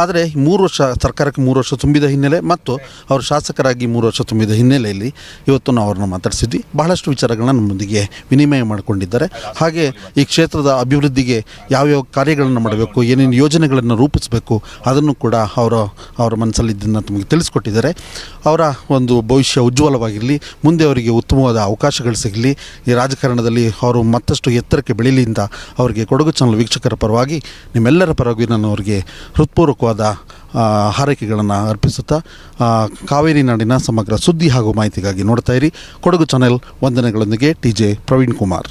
ಆದರೆ 3 ವರ್ಷ ಸರ್ಕಾರಕ್ಕೆ 3 ವರ್ಷ ತುಂಬಿದ ಹಿನ್ನೆಲೆ ಮತ್ತು ಅವರು ಶಾಸಕರಾಗಿ 3 ವರ್ಷ ತುಂಬಿದ ಹಿನ್ನೆಲೆಯಲ್ಲಿ ಇವತ್ತು ನಾವು ಅವ್ರನ್ನ ಮಾತಾಡಿಸಿದ್ವಿ. ಬಹಳಷ್ಟು ವಿಚಾರಗಳನ್ನ ನಮ್ಮೊಂದಿಗೆ ವಿನಿಮಯ ಮಾಡಿಕೊಂಡಿದ್ದಾರೆ. ಹಾಗೆ ಈ ಕ್ಷೇತ್ರದ ಅಭಿವೃದ್ಧಿಗೆ ಯಾವ್ಯಾವ ಕಾರ್ಯಗಳನ್ನು ಮಾಡಬೇಕು, ಏನೇನು ಯೋಜನೆಗಳನ್ನು ರೂಪಿಸಬೇಕು ಅದನ್ನು ಕೂಡ ಅವರ ಮನಸ್ಸಲ್ಲಿದ್ದನ್ನು ತಮಗೆ ತಿಳಿಸ್ಕೊಟ್ಟಿದ್ದಾರೆ. ಅವರ ಒಂದು ಭವಿಷ್ಯ ಉಜ್ವಲವಾಗಿರಲಿ, ಮುಂದೆ ಅವರಿಗೆ ಉತ್ತಮವಾದ ಅವಕಾಶಗಳು ಸಿಗಲಿ, ಈ ರಾಜಕಾರಣದಲ್ಲಿ ಅವರು ಮತ್ತಷ್ಟು ಎತ್ತರಕ್ಕೆ ಬೆಳೀಲಿ ಅಂತ ಅವರಿಗೆ ಕೊಡಗು ಚಾನಲ್ ವೀಕ್ಷಕರ ಪರವಾಗಿ, ನಿಮ್ಮೆಲ್ಲರ ಪರವಾಗಿ ನಾನು ಅವರಿಗೆ ಹೃತ್ಪೂರ್ವಕವಾದ ಹಾರೈಕೆಗಳನ್ನು ಅರ್ಪಿಸುತ್ತಾ, ಕಾವೇರಿ ನಾಡಿನ ಸಮಗ್ರ ಸುದ್ದಿ ಹಾಗೂ ಮಾಹಿತಿಗಾಗಿ ನೋಡ್ತಾ ಇರಿ ಕೊಡಗು ಚಾನೆಲ್. ವಂದನೆಗಳೊಂದಿಗೆ TJ ಪ್ರವೀಣ್ ಕುಮಾರ್.